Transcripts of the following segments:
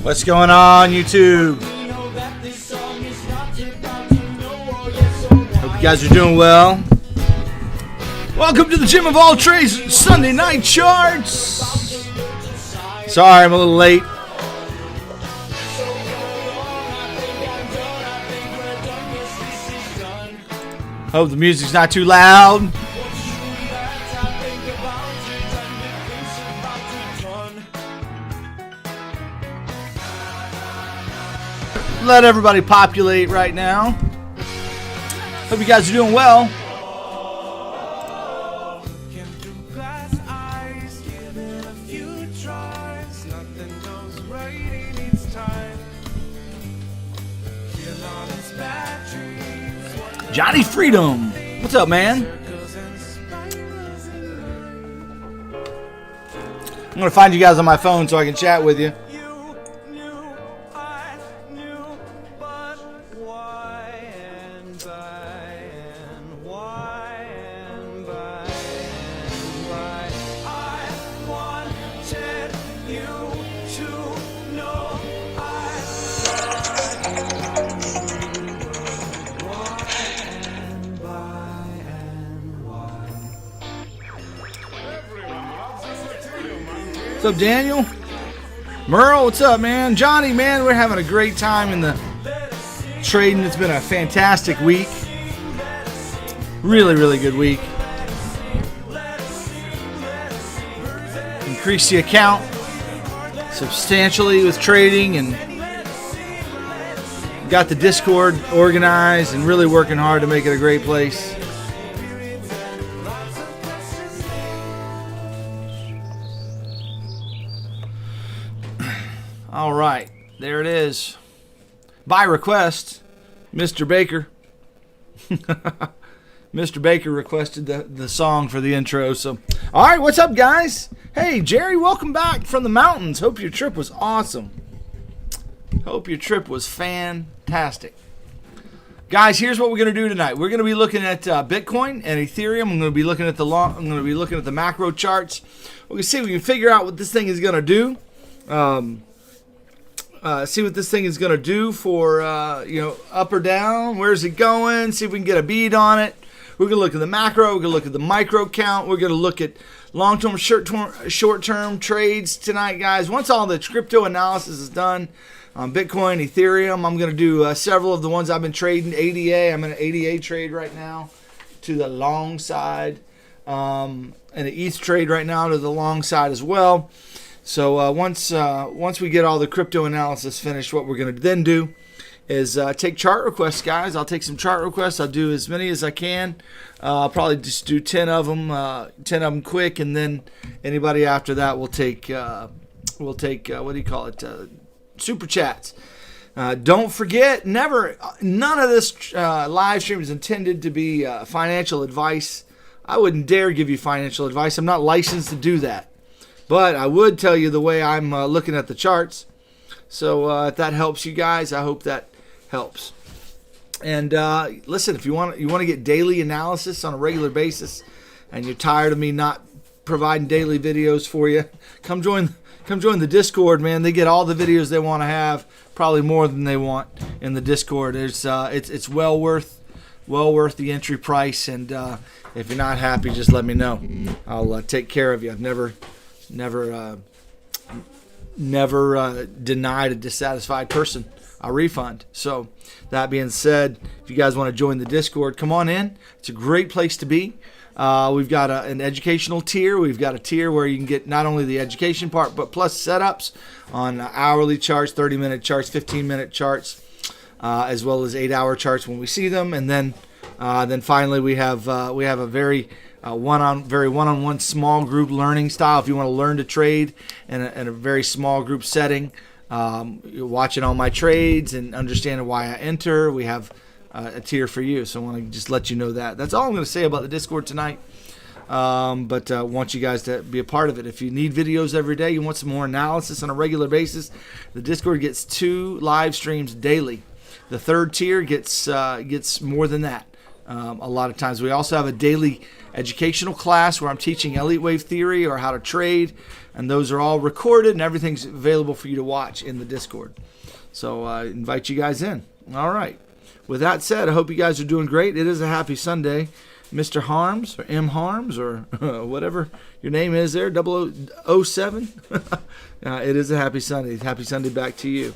What's going on, YouTube? Hope you guys are doing well. Welcome to the Gym of All Trades Sunday Night Charts. Sorry, I'm a little late. Hope the music's not too loud. Let everybody populate right now. Hope you guys are doing well. Johnny Freedom, what's up, man? I'm gonna find you guys on my phone so I can chat with you. What's up, Daniel? Merle, what's up, man? Johnny, man, we're having a great time in the trading. It's been a fantastic week. Really, really good week. Increased the account substantially with trading and got the Discord organized and really working hard to make it a great place. All right, there it is. By request, Mr. Baker. Mr. Baker requested the song for the intro. So, all right, what's up, guys? Hey, Jerry, welcome back from the mountains. Hope your trip was awesome. Hope your trip was fantastic. Guys, here's what we're going to do tonight. We're going to be looking at Bitcoin and Ethereum. I'm going to be looking at the macro charts. We're going to see if we can figure out what this thing is going to do. See what this thing is going to do for, up or down. Where's it going? See if we can get a bead on it. We're going to look at the macro. We're going to look at the micro count. We're going to look at long-term, short-term trades tonight, guys. Once all the crypto analysis is done on Bitcoin, Ethereum, I'm going to do several of the ones I've been trading. ADA, I'm in an ADA trade right now to the long side. And the ETH trade right now to the long side as well. So once we get all the crypto analysis finished, what we're going to then do is take chart requests, guys. I'll take some chart requests. I'll do as many as I can. I'll probably just do 10 of them quick, and then anybody after that will take what do you call it? Super chats. Don't forget, none of this live stream is intended to be financial advice. I wouldn't dare give you financial advice. I'm not licensed to do that. But I would tell you the way I'm looking at the charts. So if that helps you guys, I hope that helps. And listen, if you want to get daily analysis on a regular basis, and you're tired of me not providing daily videos for you, come join the Discord, man. They get all the videos they want to have, probably more than they want in the Discord. It's well worth the entry price. And if you're not happy, just let me know. I'll take care of you. I've never denied a dissatisfied person a refund. So that being said, if you guys want to join the Discord, come on in. It's a great place to be. We've got an educational tier. We've got a tier where you can get not only the education part, but plus setups on hourly charts, 30-minute charts, 15-minute charts, as well as 8-hour charts when we see them. And then finally we have a very one-on-one small group learning style. If you want to learn to trade in a very small group setting, you're watching all my trades and understanding why I enter, we have a tier for you. So I want to just let you know that. That's all I'm going to say about the Discord tonight. But I want you guys to be a part of it. If you need videos every day, you want some more analysis on a regular basis, the Discord gets 2 live streams daily. The third tier gets more than that. a lot of times. We also have a daily educational class where I'm teaching Elliott wave theory or how to trade, and those are all recorded and everything's available for you to watch in the Discord. So I invite you guys in. All right. With that said, I hope you guys are doing great. It is a happy Sunday. Mr. Harms or M. Harms or whatever your name is there, 007. It is a happy Sunday. Happy Sunday back to you.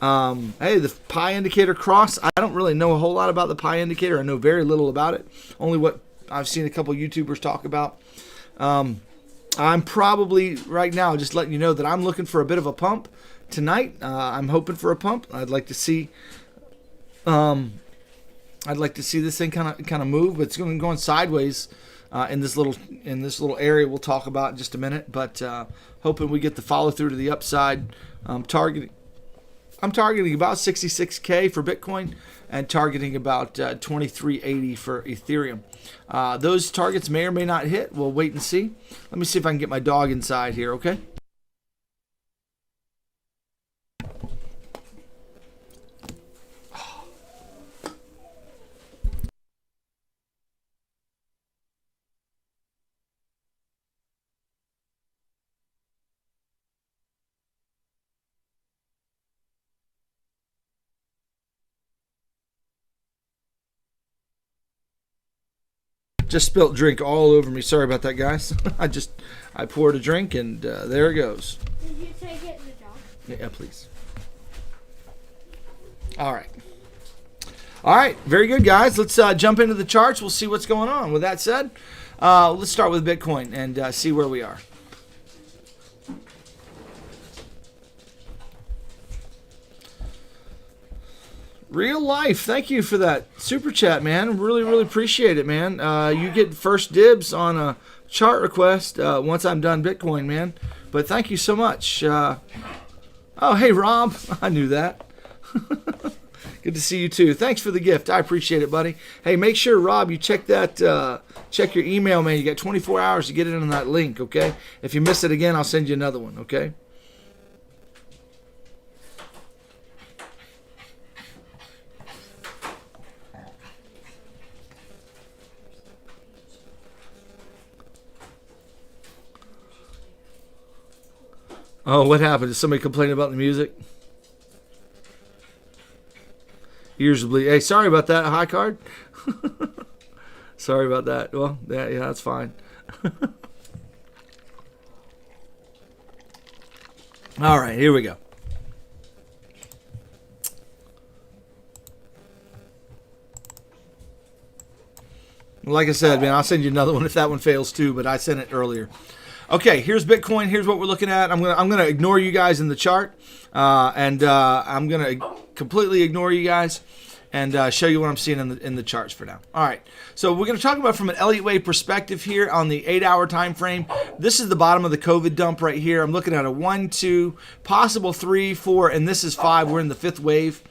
Hey, the pi indicator cross. I don't really know a whole lot about the pi indicator. I know very little about it. Only what I've seen a couple YouTubers talk about. I'm probably right now just letting you know that I'm looking for a bit of a pump tonight. I'm hoping for a pump. I'd like to see this thing kind of move, but it's going sideways in this little area we'll talk about in just a minute. But hoping we get the follow through to the upside. I'm targeting about 66K for Bitcoin and targeting about 2380 for Ethereum. Those targets may or may not hit. We'll wait and see. Let me see if I can get my dog inside here. Okay. Just spilt drink all over me. Sorry about that, guys. I poured a drink and there it goes. Did you take it in the dog? Yeah, please. All right. Very good, guys. Let's jump into the charts. We'll see what's going on. With that said, let's start with Bitcoin and see where we are. Real life, thank you for that super chat, man. Really appreciate it, man. You get first dibs on a chart request once I'm done Bitcoin, man. But thank you so much. Oh, hey, Rob. I knew that. Good to see you, too. Thanks for the gift. I appreciate it, buddy. Hey, make sure, Rob, you check check your email, man. You got 24 hours to get it on that link, okay? If you miss it again, I'll send you another one, okay? Oh, what happened? Did somebody complain about the music? Ears bleed. Hey, sorry about that, high card. Sorry about that. Well, yeah, that's fine. All right, here we go. Like I said, man, I'll send you another one if that one fails too, but I sent it earlier. Okay, here's Bitcoin. Here's what we're looking at. I'm gonna ignore you guys in the chart, and I'm gonna completely ignore you guys and show you what I'm seeing in the charts for now. All right, so we're gonna talk about from an Elliott wave perspective here on the 8-hour time frame. This is the bottom of the COVID dump right here. I'm looking at a 1, 2, possible 3, 4, and this is 5. We're in the 5th wave.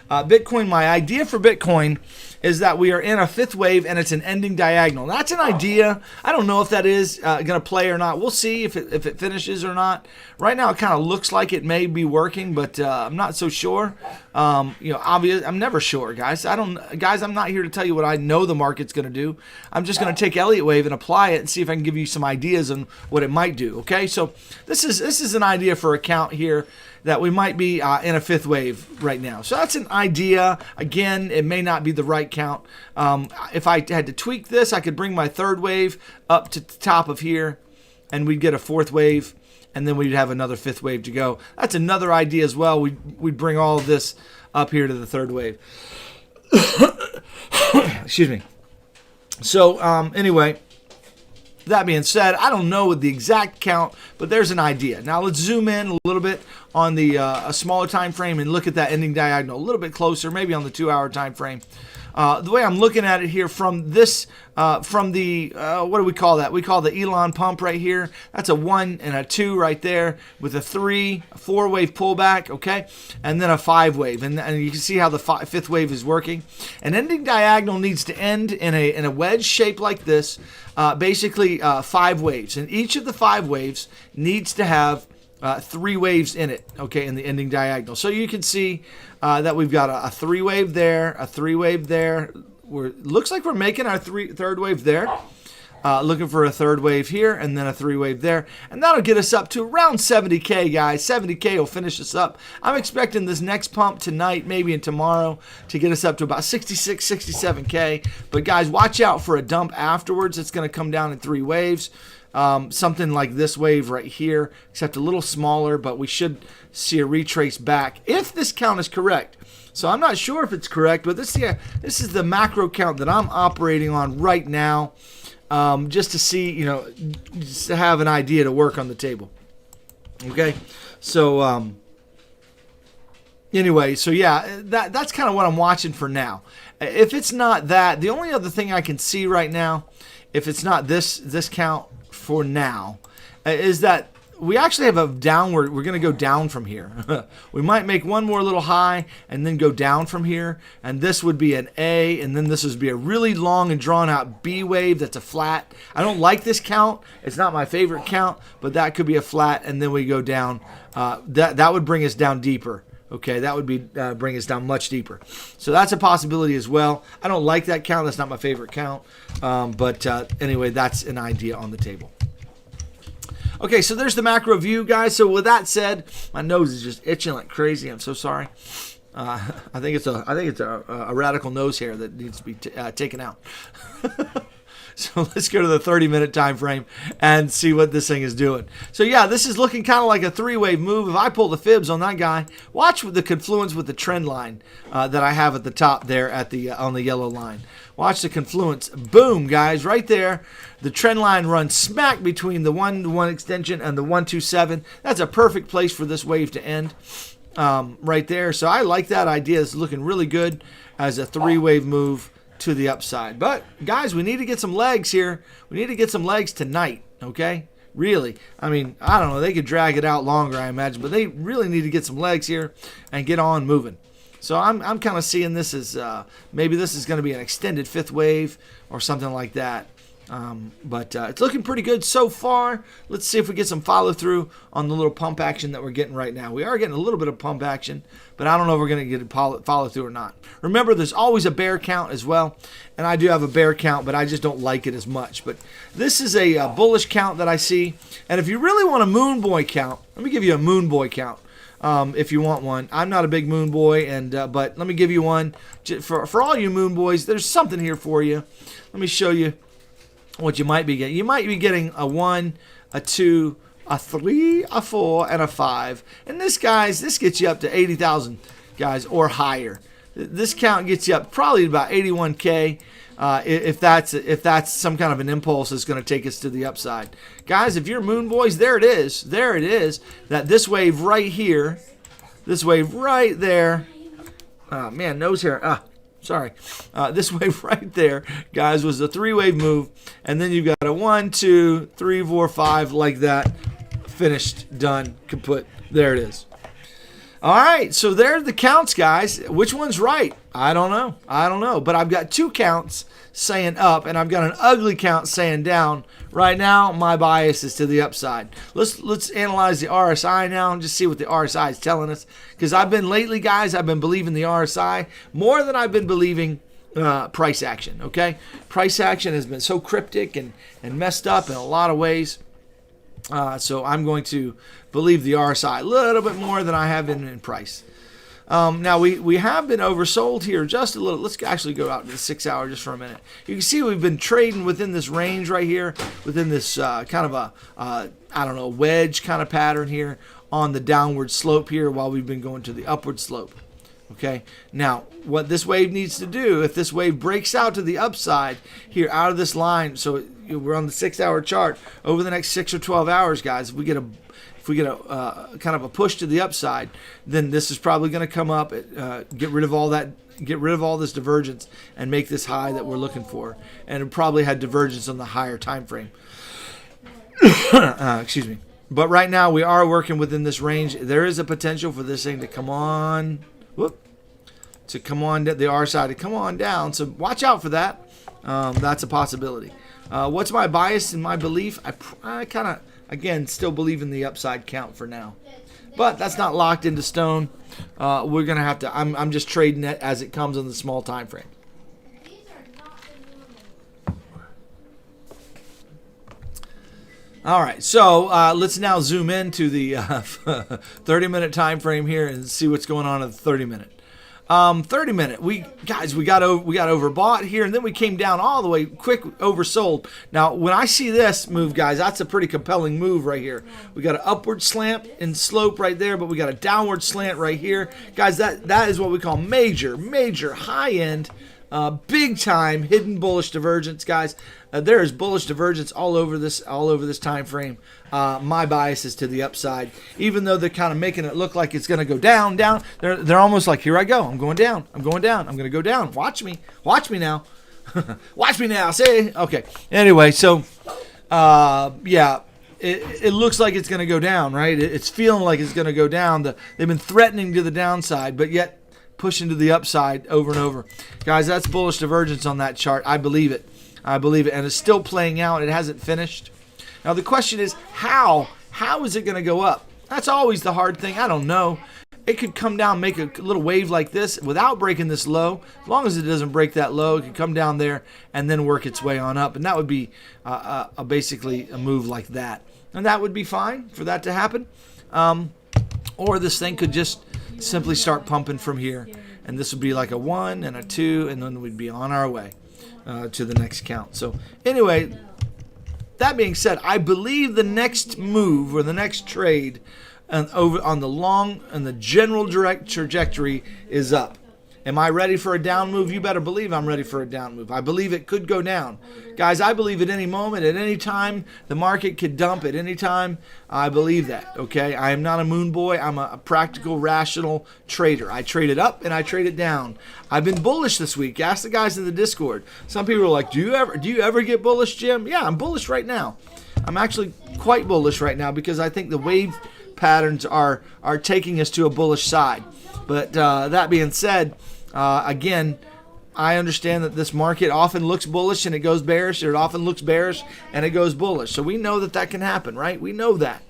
Bitcoin. My idea for Bitcoin is that we are in a 5th wave and it's an ending diagonal. That's an idea. I don't know if that is going to play or not. We'll see if it finishes or not. Right now, it kind of looks like it may be working, but I'm not so sure. Obvious. I'm never sure, guys. I'm not here to tell you what I know the market's going to do. I'm just going to take Elliott wave and apply it and see if I can give you some ideas on what it might do. Okay, so this is an idea for a count here that we might be in a 5th wave right now. So that's an idea. Again, it may not be the right count. If I had to tweak this, I could bring my 3rd wave up to the top of here, and we'd get a 4th wave, and then we'd have another 5th wave to go. That's another idea as well. We'd bring all of this up here to the 3rd wave. Excuse me. So anyway, that being said, I don't know the exact count, but there's an idea. Now let's zoom in a little bit on the a smaller time frame and look at that ending diagonal a little bit closer, maybe on the 2-hour time frame. The way I'm looking at it here from this, from the, what do we call that? We call the Elon pump right here. That's a 1 and a 2 right there with a 3, a 4-wave pullback, okay? And then a 5 wave. And you can see how the 5th wave is working. An ending diagonal needs to end in a wedge shape like this, basically 5 waves. And each of the 5 waves needs to have 3 waves in it, okay, in the ending diagonal. So you can see that we've got a 3 wave there, a 3 wave there, looks like we're making our third wave there. Looking for a third wave here and then a 3 wave there. And that'll get us up to around 70K, guys. 70K will finish us up. I'm expecting this next pump tonight, maybe and tomorrow, to get us up to about 66, 67K. But, guys, watch out for a dump afterwards. It's going to come down in 3 waves. Something like this wave right here, except a little smaller, but we should see a retrace back if this count is correct. So I'm not sure if it's correct, but this is the macro count that I'm operating on right now. Just to see, just to have an idea to work on the table. Okay, so anyway, so yeah, that's kind of what I'm watching for now. If it's not that, the only other thing I can see right now, if it's not this count for now, is that we actually have a downward. We're going to go down from here. We might make one more little high and then go down from here. And this would be an A, and then this would be a really long and drawn out B wave that's a flat. I don't like this count. It's not my favorite count, but that could be a flat, and then we go down. That would bring us down deeper. Okay, that would be bring us down much deeper. So that's a possibility as well. I don't like that count. That's not my favorite count. But anyway, that's an idea on the table. Okay, so there's the macro view, guys. So with that said, my nose is just itching like crazy. I'm so sorry. I think it's a radical nose hair that needs to be taken out. So let's go to the 30-minute time frame and see what this thing is doing. So yeah, this is looking kind of like a 3-wave move. If I pull the fibs on that guy, watch the confluence with the trend line that I have at the top there at the on the yellow line. Watch the confluence. Boom, guys, right there. The trend line runs smack between the 1-1 extension and the 127. That's a perfect place for this wave to end right there. So I like that idea. It's looking really good as a 3-wave move to the upside. But, guys, we need to get some legs here. We need to get some legs tonight, okay? Really. I mean, I don't know. They could drag it out longer, I imagine. But they really need to get some legs here and get on moving. So I'm kind of seeing this as maybe this is going to be an extended 5th wave or something like that. But it's looking pretty good so far. Let's see if we get some follow through on the little pump action that we're getting right now. We are getting a little bit of pump action, but I don't know if we're going to get a follow through or not. Remember, there's always a bear count as well, and I do have a bear count, but I just don't like it as much. But this is a bullish count that I see, and if you really want a moon boy count, let me give you a moon boy count. If you want one. I'm not a big moon boy, but let me give you one. For all you moon boys, there's something here for you. Let me show you what you might be getting. You might be getting a 1, a 2, a 3, a 4, and a 5. And this gets you up to 80,000, guys, or higher. This count gets you up probably about 81K. If that's some kind of an impulse that's going to take us to the upside. Guys, if you're moon boys, there it is. There it is. That this wave right here, this wave right there. Oh, man, nose hair. Sorry. This wave right there, guys, was a 3-wave move. And then you've got a 1, 2, 3, 4, 5 like that. Finished, done, kaput. There it is. All right, so there's the counts, guys. Which one's right? I don't know. But I've got 2 counts saying up, and I've got an ugly count saying down. Right now, my bias is to the upside. Let's analyze the RSI now and just see what the RSI is telling us. Because I've been believing the RSI more than I've been believing price action, okay? Price action has been so cryptic and messed up in a lot of ways. So I'm going to believe the RSI a little bit more than I have been in price. Now, we have been oversold here just a little. Let's actually go out to the 6 hour just for a minute. You can see we've been trading within this range right here, within this kind of a wedge kind of pattern here on the downward slope here while we've been going to the upward slope. Okay, now what this wave needs to do, if this wave breaks out to the upside here out of this line, so we're on the 6 hour chart, over the next 6 or 12 hours, guys, if we get a kind of a push to the upside, then this is probably going to come up, get rid of all this divergence and make this high that we're looking for. And it probably had divergence on the higher time frame. Excuse me. But right now we are working within this range. There is a potential for this thing to come on, the RSI to come on down. So watch out for that. That's a possibility. What's my bias and my belief? I kind of, again, still believe in the upside count for now. But that's not locked into stone. We're going to have to, I'm just trading it as it comes in the small time frame. All right, so let's now zoom into the 30-minute time frame here and see what's going on in the 30-minute. 30-minute, we got overbought here, and then we came down all the way quick, oversold. Now, when I see this move, guys, that's a pretty compelling move right here. We got an upward slant and slope right there, but we got a downward slant right here, guys. That is what we call major high end. Big time hidden bullish divergence, guys. There is bullish divergence all over this time frame. My bias is to the upside, even though they're kind of making it look like it's going to go down. They're almost like, here I go. I'm going down. I'm going to go down. Watch me now. Watch me now. Say okay. Anyway, so yeah. It looks like it's going to go down, right? It's feeling like it's going to go down. They've been threatening to the downside, but yet pushing to the upside over and over. Guys, that's bullish divergence on that chart. I believe it. And it's still playing out. It hasn't finished. Now, the question is, how is it going to go up? That's always the hard thing. I don't know. It could come down, make a little wave like this without breaking this low. As long as it doesn't break that low, it could come down there and then work its way on up. And that would be basically a move like that. And that would be fine for that to happen. Or this thing could just simply start pumping from here, and this would be like a 1 and a 2, and then we'd be on our way to the next count. So anyway, that being said, I believe the next move or the next trade over on the long and the general direct trajectory is up. Am I ready for a down move? You better believe I'm ready for a down move. I believe it could go down. Guys, I believe at any moment, at any time, the market could dump at any time. I believe that, okay? I am not a moon boy. I'm a practical, rational trader. I trade it up and I trade it down. I've been bullish this week. Ask the guys in the Discord. Some people are like, do you ever get bullish, Jim? Yeah, I'm bullish right now. I'm actually quite bullish right now because I think the wave patterns are taking us to a bullish side. But that being said, again, I understand that this market often looks bullish and it goes bearish, or it often looks bearish and it goes bullish. So we know that can happen, right? We know that.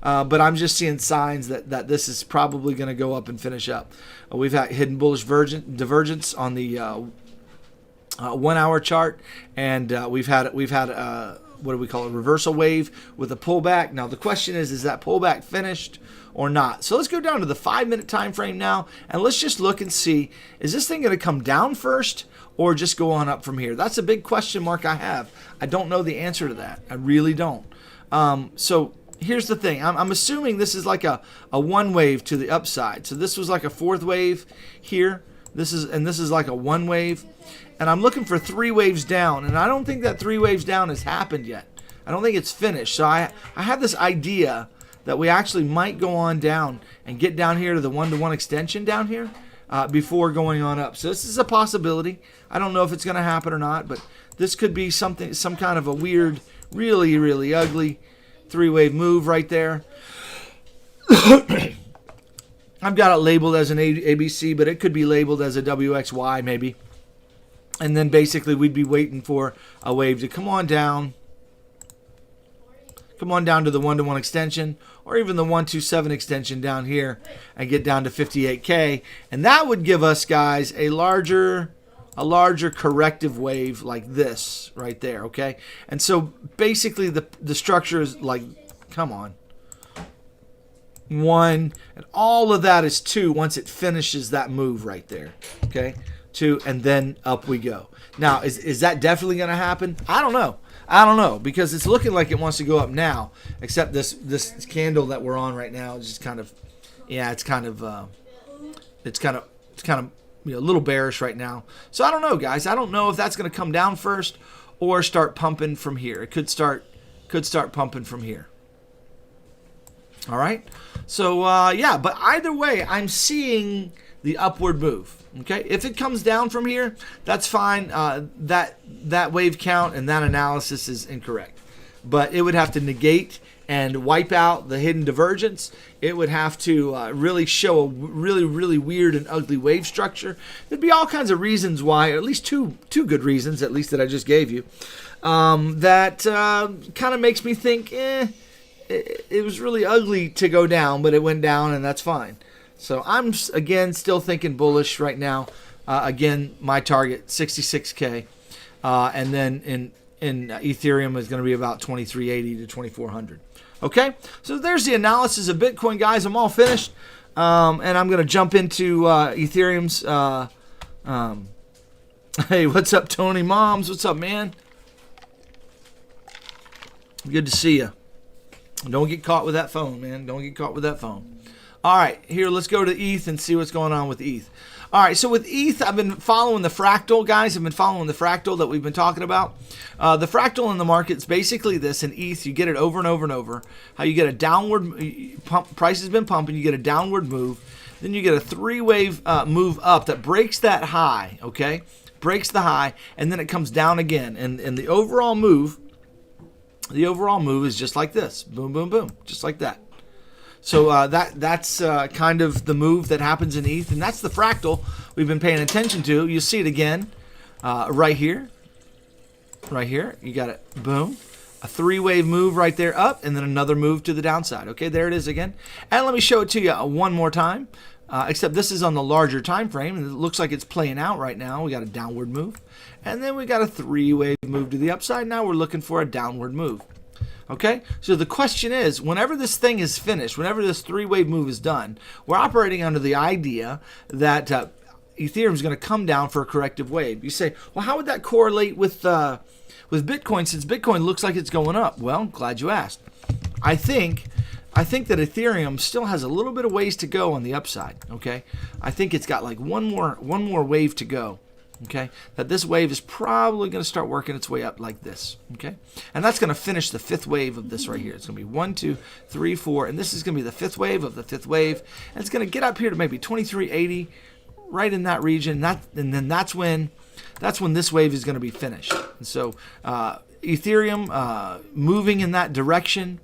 But I'm just seeing signs that this is probably going to go up and finish up. We've had hidden bullish divergence on the 1 hour chart, and we've had what do we call it, reversal wave with a pullback. Now the question is that pullback finished or not? So let's go down to the 5-minute time frame now, and let's just look and see, is this thing going to come down first or just go on up from here? That's a big question mark I have. I don't know the answer to that. I really don't. So here's the thing. I'm assuming this is like a one wave to the upside. So this was like a fourth wave here. This is like a one wave. And I'm looking for 3 waves down, and I don't think that 3 waves down has happened yet. I don't think it's finished. So I have this idea that we actually might go on down and get down here to the 1-to-1 extension down here before going on up. So this is a possibility. I don't know if it's going to happen or not, but this could be some kind of a weird, really, really ugly 3-wave move right there. I've got it labeled as an ABC, but it could be labeled as a WXY maybe. And then basically we'd be waiting for a wave to come on down to the 1-to-1 extension, or even the 127 extension down here, and get down to 58K. And that would give us, guys, a larger corrective wave like this right there, okay? And so basically the structure is like, come on, 1, and all of that is 2 once it finishes that move right there, okay? 2, and then up we go. Now, is that definitely going to happen? I don't know, because it's looking like it wants to go up now, except this candle that we're on right now is just kind of, yeah, it's kind of a little bearish right now. So I don't know, guys. I don't know if that's going to come down first or start pumping from here. It could start pumping from here. All right. So yeah, but either way, I'm seeing the upward move. Okay, if it comes down from here, that's fine. That wave count and that analysis is incorrect, but it would have to negate and wipe out the hidden divergence. It would have to really show a really, really weird and ugly wave structure. There'd be all kinds of reasons why, or at least two good reasons, at least that I just gave you, that kind of makes me think, it was really ugly to go down, but it went down, and that's fine. So I'm, again, still thinking bullish right now. Again, my target, 66K. And then Ethereum is going to be about 2380 to 2400. Okay, so there's the analysis of Bitcoin, guys. I'm all finished, and I'm going to jump into Ethereum's. Hey, what's up, Tony Moms? What's up, man? Good to see you. Don't get caught with that phone, man. Don't get caught with that phone. All right, here, let's go to ETH and see what's going on with ETH. All right, so with ETH, I've been following the fractal, guys. I've been following the fractal that we've been talking about. The fractal in the market is basically this. In ETH, you get it over and over and over. How you get a downward pump, price has been pumping, you get a downward move. Then you get a three-wave move up that breaks that high, okay? Breaks the high, and then it comes down again. And the overall move is just like this. Boom, boom, boom, just like that. So that's kind of the move that happens in ETH, and that's the fractal we've been paying attention to. You see it again right here. Right here. You got it. Boom. A three-wave move right there up, and then another move to the downside. Okay, there it is again. And let me show it to you one more time, except this is on the larger time frame, and it looks like it's playing out right now. We got a downward move, and then we got a three-wave move to the upside. Now we're looking for a downward move. Okay, so the question is, whenever this thing is finished, whenever this three-wave move is done, we're operating under the idea that Ethereum is going to come down for a corrective wave. You say, well, how would that correlate with Bitcoin, since Bitcoin looks like it's going up? Well, glad you asked. I think that Ethereum still has a little bit of ways to go on the upside. Okay, I think it's got like one more wave to go. Okay, that this wave is probably going to start working its way up like this. Okay, and that's going to finish the fifth wave of this right here. It's going to be 1, 2, 3, 4, and this is going to be the fifth wave of the fifth wave, and it's going to get up here to maybe 2380, right in that region. And then that's when this wave is going to be finished. And so Ethereum moving in that direction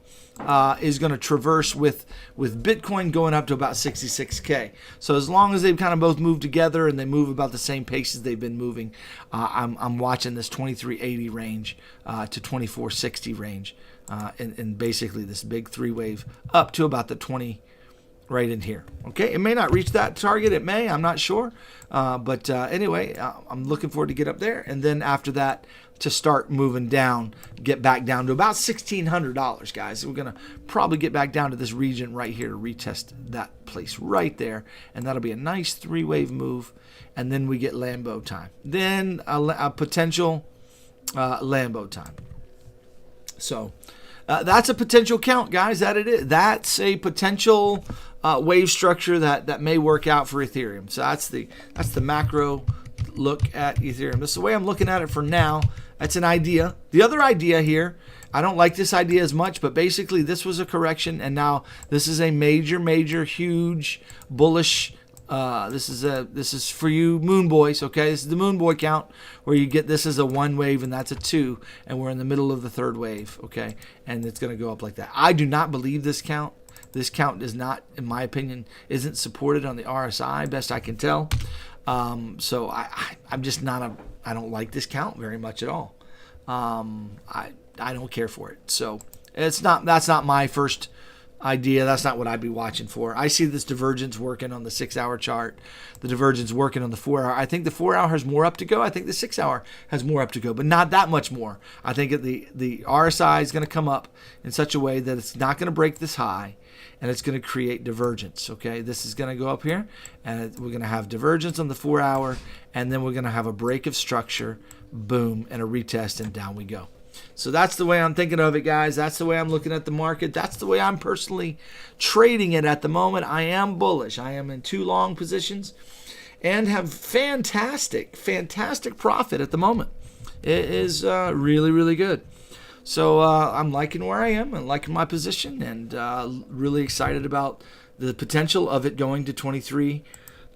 is going to traverse with Bitcoin going up to about 66K. So as long as they've kind of both moved together and they move about the same pace as they've been moving, I'm watching this 2380 range to 2460 range, and basically this big three wave up to about the 20 right in here. Okay, it may not reach that target. It may. I'm not sure. But anyway, I'm looking forward to get up there, and then after that, to start moving down, get back down to about $1,600, guys. We're going to probably get back down to this region right here to retest that place right there, and that'll be a nice three-wave move, and then we get Lambo time. Then a potential Lambo time. So that's a potential count, guys. That's a potential wave structure that may work out for Ethereum. So that's the macro look at Ethereum. That's the way I'm looking at it for now. That's an idea. The other idea here, I don't like this idea as much, but basically this was a correction, and now this is a major, huge, bullish. This is for you moon boys, okay? This is the moon boy count, where you get this as a 1 wave and that's a 2, and we're in the middle of the third wave, okay? And it's going to go up like that. I do not believe this count. This count is not, in my opinion, isn't supported on the RSI, best I can tell. So I'm just not I don't like this count very much at all. I don't care for it. So that's not my first idea. That's not what I'd be watching for. I see this divergence working on the 6-hour chart. The divergence working on the 4-hour. I think the 4-hour has more up to go. I think the 6-hour has more up to go, but not that much more. I think the RSI is going to come up in such a way that it's not going to break this high, and it's going to create divergence. Okay, this is going to go up here, and we're going to have divergence on the 4-hour, and then we're going to have a break of structure, boom, and a retest, and down we go. So that's the way I'm thinking of it, guys. That's the way I'm looking at the market. That's the way I'm personally trading it at the moment. I am bullish. I am in 2 long positions and have fantastic profit at the moment. It is really, really good. So I'm liking where I am and liking my position, and really excited about the potential of it going to 23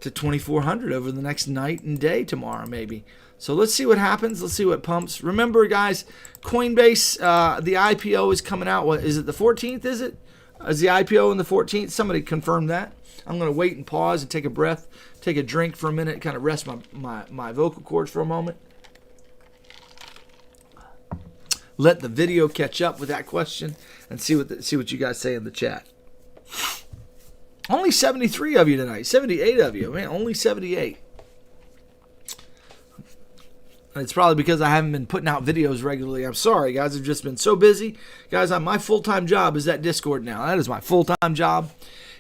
to 2400 over the next night and day tomorrow, maybe. So let's see what happens. Let's see what pumps. Remember, guys, Coinbase, the IPO is coming out. What is it? The 14th? Is it? Is the IPO on the 14th? Somebody confirm that. I'm going to wait and pause and take a breath, take a drink for a minute, kind of rest my vocal cords for a moment. Let the video catch up with that question and see what you guys say in the chat. Only 73 of you tonight. 78 of you. Man, only 78. It's probably because I haven't been putting out videos regularly. I'm sorry, guys. I've just been so busy. Guys, my full-time job is at Discord now. That is my full-time job.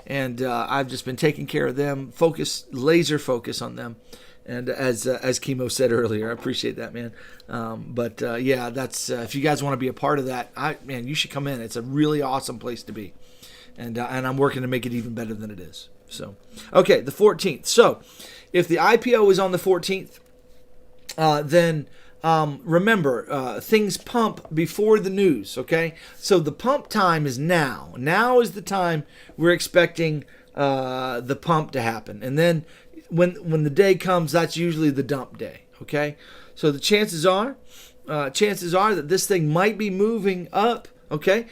And I've just been taking care of them, laser focus on them. And as Chemo said earlier, I appreciate that, man. Yeah, that's if you guys want to be a part of that, man, you should come in. It's a really awesome place to be. And I'm working to make it even better than it is. So, okay, the 14th. So, if the IPO is on the 14th, then remember, things pump before the news, okay? So the pump time is now. Now is the time we're expecting the pump to happen. And then when the day comes, that's usually the dump day, okay? So the chances are that this thing might be moving up, okay,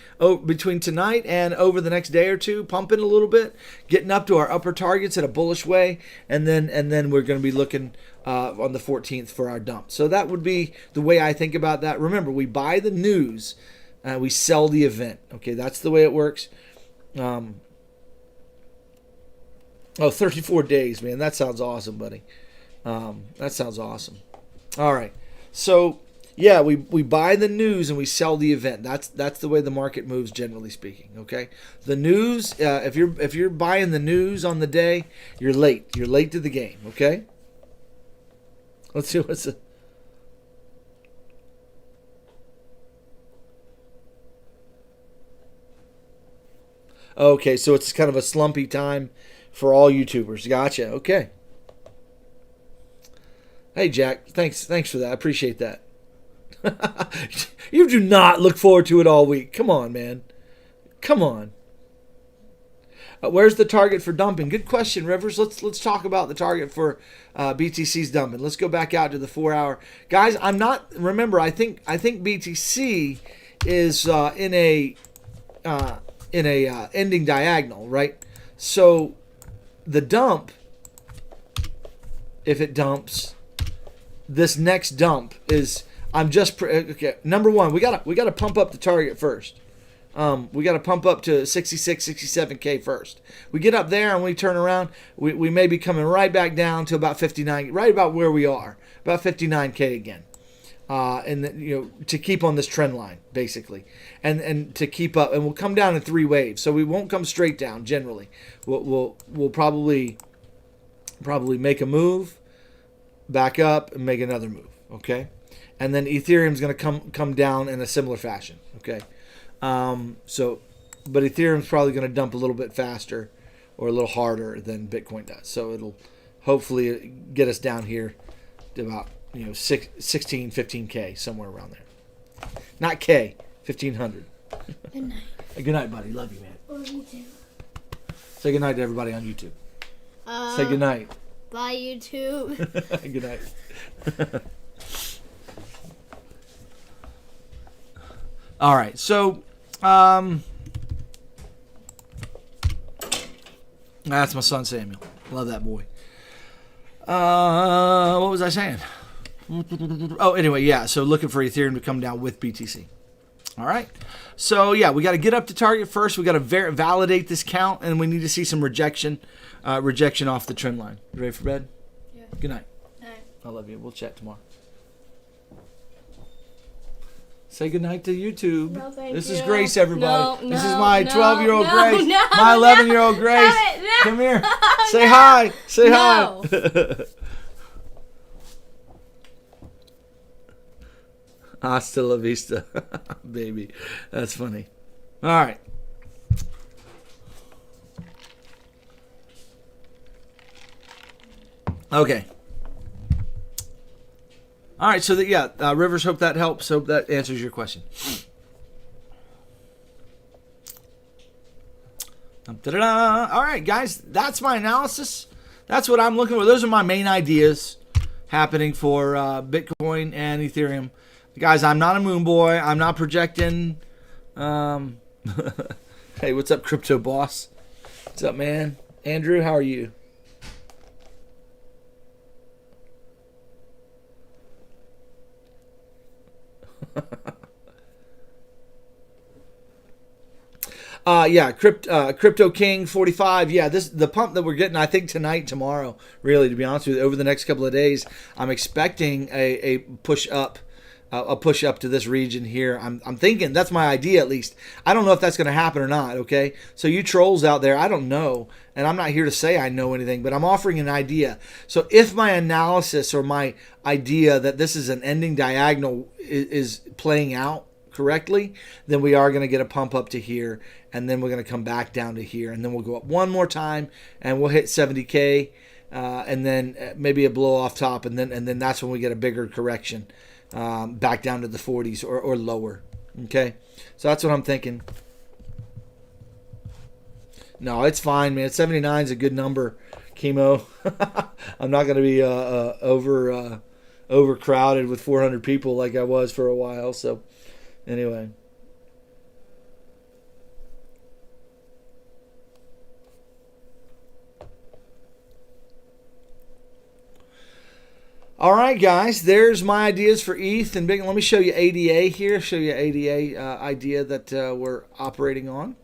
between tonight and over the next day or two, pumping a little bit, getting up to our upper targets in a bullish way, and then we're going to be looking on the 14th for our dump. So that would be the way I think about that. Remember, we buy the news, we sell the event. Okay, that's the way it works. 34 days, man. That sounds awesome, buddy. That sounds awesome. All right. So, yeah, we buy the news and we sell the event. That's the way the market moves, generally speaking. Okay, the news. If you're buying the news on the day, you're late. You're late to the game. Okay. Let's see what's the. Okay, so it's kind of a slumpy time for all YouTubers. Gotcha. Okay. Hey, Jack. Thanks for that. I appreciate that. You do not look forward to it all week. Come on, man. Come on. Where's the target for dumping? Good question, Rivers. Let's talk about the target for BTC's dumping. Let's go back out to the 4 hour. Guys, I'm not. Remember, I think BTC is in a ending diagonal, right? So the dump, if it dumps, this next dump is. Okay. Number one, we gotta pump up the target first. We got to pump up to 66, 67K first. We get up there and we turn around. We may be coming right back down to about 59, right about where we are, about 59K again. To keep on this trend line, basically, and to keep up, and we'll come down in 3 waves. So we won't come straight down. Generally, we'll probably make a move, back up, and make another move. Okay, and then Ethereum's going to come down in a similar fashion. Okay. But Ethereum's probably going to dump a little bit faster or a little harder than Bitcoin does. So it'll hopefully get us down here to about 16, 15K, somewhere around there. Not K, 1500. Good night. Good night, buddy. Love you, man. Love you too. Say good night to everybody on YouTube. Say good night. Bye, YouTube. Good night. All right, so that's my son Samuel. Love that boy. What was I saying? Oh, anyway, yeah. So looking for Ethereum to come down with BTC. All right. So yeah, we got to get up to target first. We got to validate this count, and we need to see some rejection off the trend line. You ready for bed? Yeah. Good night. Night. I love you. We'll chat tomorrow. Say goodnight to YouTube. No, thank this you. is Grace, everybody. No, this is no, my no, 12-year-old no, Grace. no, my no, 11-year-old Grace. No, Come here. Say hi. Say No. hi. Hasta la vista, baby. That's funny. All right. Okay. All right, so Rivers, hope that helps. Hope that answers your question. All right, guys, that's my analysis. That's what I'm looking for. Those are my main ideas happening for Bitcoin and Ethereum. Guys, I'm not a moon boy. I'm not projecting. Hey, what's up, crypto boss? What's up, man? Andrew, how are you? Yeah, Crypto King 45. Yeah, the pump that we're getting, I think tonight, tomorrow, really, to be honest with you, over the next couple of days, I'm expecting a push up. A push up to this region here. I'm thinking that's my idea at least. I don't know if that's going to happen or not. Okay, so you trolls out there, I don't know, and I'm not here to say I know anything, but I'm offering an idea. So if my analysis or my idea that this is an ending diagonal is playing out correctly, then we are going to get a pump up to here, and then we're going to come back down to here, and then we'll go up one more time, and we'll hit 70K, and then maybe a blow off top, and then that's when we get a bigger correction. Back down to the 40s or lower. Okay, so that's what I'm thinking. No, it's fine, man. 79 is a good number, Chemo. I'm not going to be overcrowded with 400 people like I was for a while. So anyway. All right, guys, there's my ideas for ETH and Bitcoin. Let me show you ADA here. Show you ADA idea that we're operating on.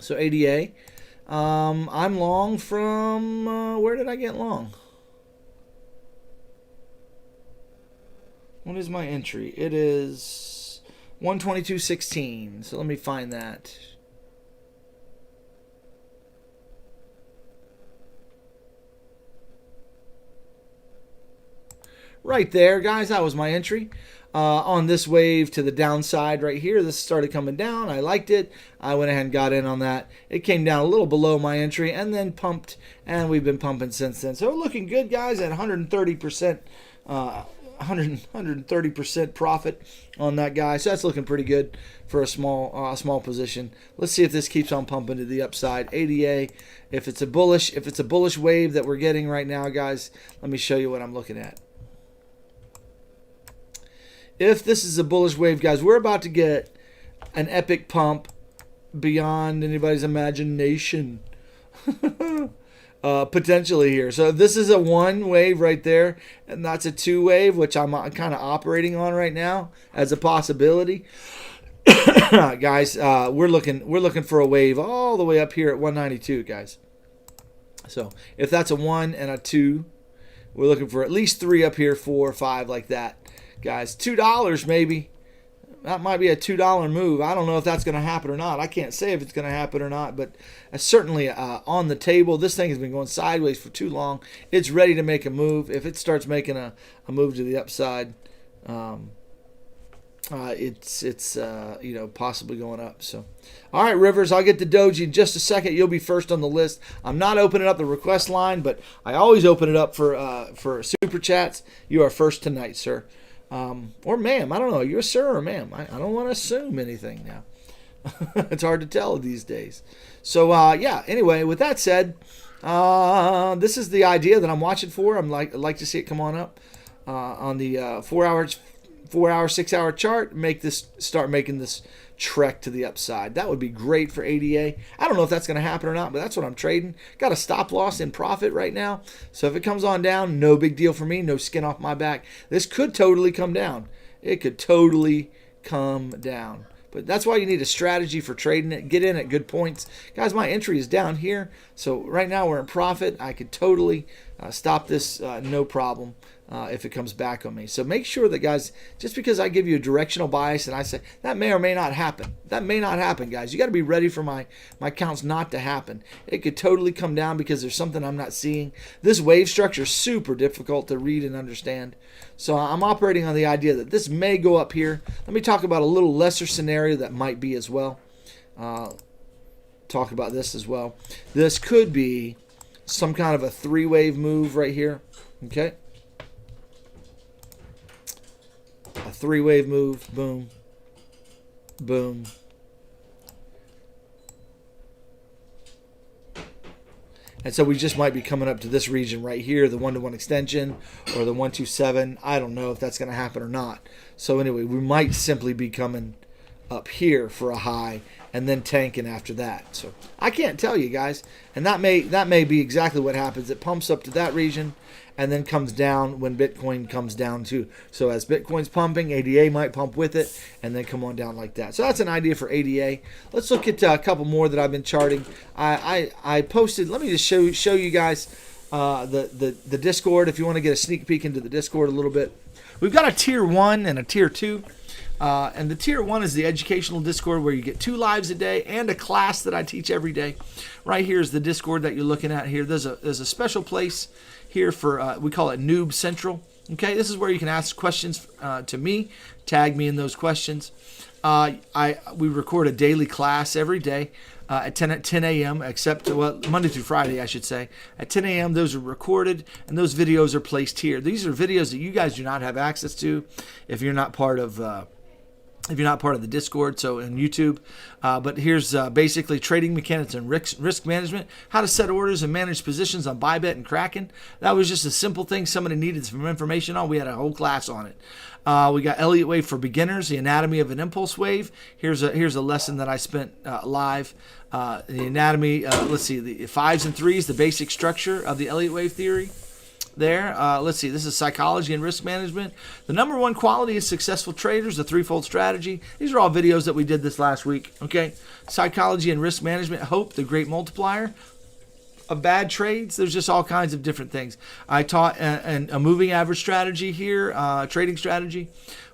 So ADA, I'm long from, where did I get long? What is my entry? It is 122.16. So let me find that. Right there, guys, that was my entry on this wave to the downside right here. This started coming down. I liked it. I went ahead and got in on that. It came down a little below my entry and then pumped, and we've been pumping since then. So looking good, guys, at 130%, 130% profit on that guy. So that's looking pretty good for a small position. Let's see if this keeps on pumping to the upside. ADA, if it's a bullish wave that we're getting right now, guys, let me show you what I'm looking at. If this is a bullish wave, guys, we're about to get an epic pump beyond anybody's imagination. Potentially here. So this is a one wave right there, and that's a two wave, which I'm kind of operating on right now as a possibility. Guys, we're looking for a wave all the way up here at 192, guys. So if that's a 1 and a 2, we're looking for at least 3 up here, 4 or 5 like that. Guys, $2 maybe. That might be a $2 move. I don't know if that's going to happen or not. I can't say if it's going to happen or not, but certainly on the table. This thing has been going sideways for too long. It's ready to make a move. If it starts making a move to the upside, it's possibly going up. So, all right, Rivers, I'll get to Doji in just a second. You'll be first on the list. I'm not opening up the request line, but I always open it up for super chats. You are first tonight, sir. Or ma'am, I don't know. You're a sir or ma'am. I don't want to assume anything now. It's hard to tell these days. So, yeah, anyway, with that said, this is the idea that I'm watching for. I'd like to see it come on up on the 4 hours, 6 hour chart. Start making this trek to the upside. That would be great for ADA. I don't know if that's going to happen or not, but that's what I'm trading. Got a stop loss in profit right now. So if it comes on down, no big deal for me. No skin off my back. This could totally come down. It could totally come down. But that's why you need a strategy for trading it. Get in at good points. Guys, my entry is down here. So right now we're in profit. I could totally stop this no problem. If it comes back on me. So make sure that, guys, just because I give you a directional bias and I say that may or may not happen. That may not happen, guys. You got to be ready for my counts not to happen. It could totally come down because there's something I'm not seeing. This wave structure is super difficult to read and understand. So I'm operating on the idea that this may go up here. Let me talk about a little lesser scenario that might be as well. Talk about this as well. This could be some kind of a 3-wave move right here. Okay. A 3-wave move, boom, boom. And so we just might be coming up to this region right here, the 1-to-1 extension or the 127. I don't know if that's going to happen or not. So anyway, we might simply be coming up here for a high and then tanking after that. So I can't tell you guys, and that may be exactly what happens. It pumps up to that region and then comes down when Bitcoin comes down too. So as Bitcoin's pumping, ADA might pump with it and then come on down like that. So that's an idea for ADA. Let's look at a couple more that I've been charting. I posted. Let me just show you guys the Discord if you want to get a sneak peek into the Discord a little bit. We've got a tier 1 and a tier 2. And the tier 1 is the educational Discord where you get 2 lives a day and a class that I teach every day. Right here is the Discord that you're looking at here. There's a special place here for, we call it Noob Central. Okay, this is where you can ask questions to me, tag me in those questions. We record a daily class every day at 10 a.m. except, well, Monday through Friday, I should say. At 10 a.m., those are recorded, and those videos are placed here. These are videos that you guys do not have access to if you're not part of the Discord, so in YouTube. But here's basically trading mechanics and risk management, how to set orders and manage positions on Bybit and Kraken. That was just a simple thing somebody needed some information on. We had a whole class on it. We got Elliott wave for beginners, the anatomy of an impulse wave. Here's a lesson that I spent live. The anatomy, let's see, the 5s and 3s, the basic structure of the Elliott wave theory. There, let's see, this is psychology and risk management. The number 1 quality is successful traders, the threefold strategy. These are all videos that we did this last week, okay? Psychology and risk management, hope, the great multiplier of bad trades. There's just all kinds of different things. I taught a moving average strategy here, trading strategy.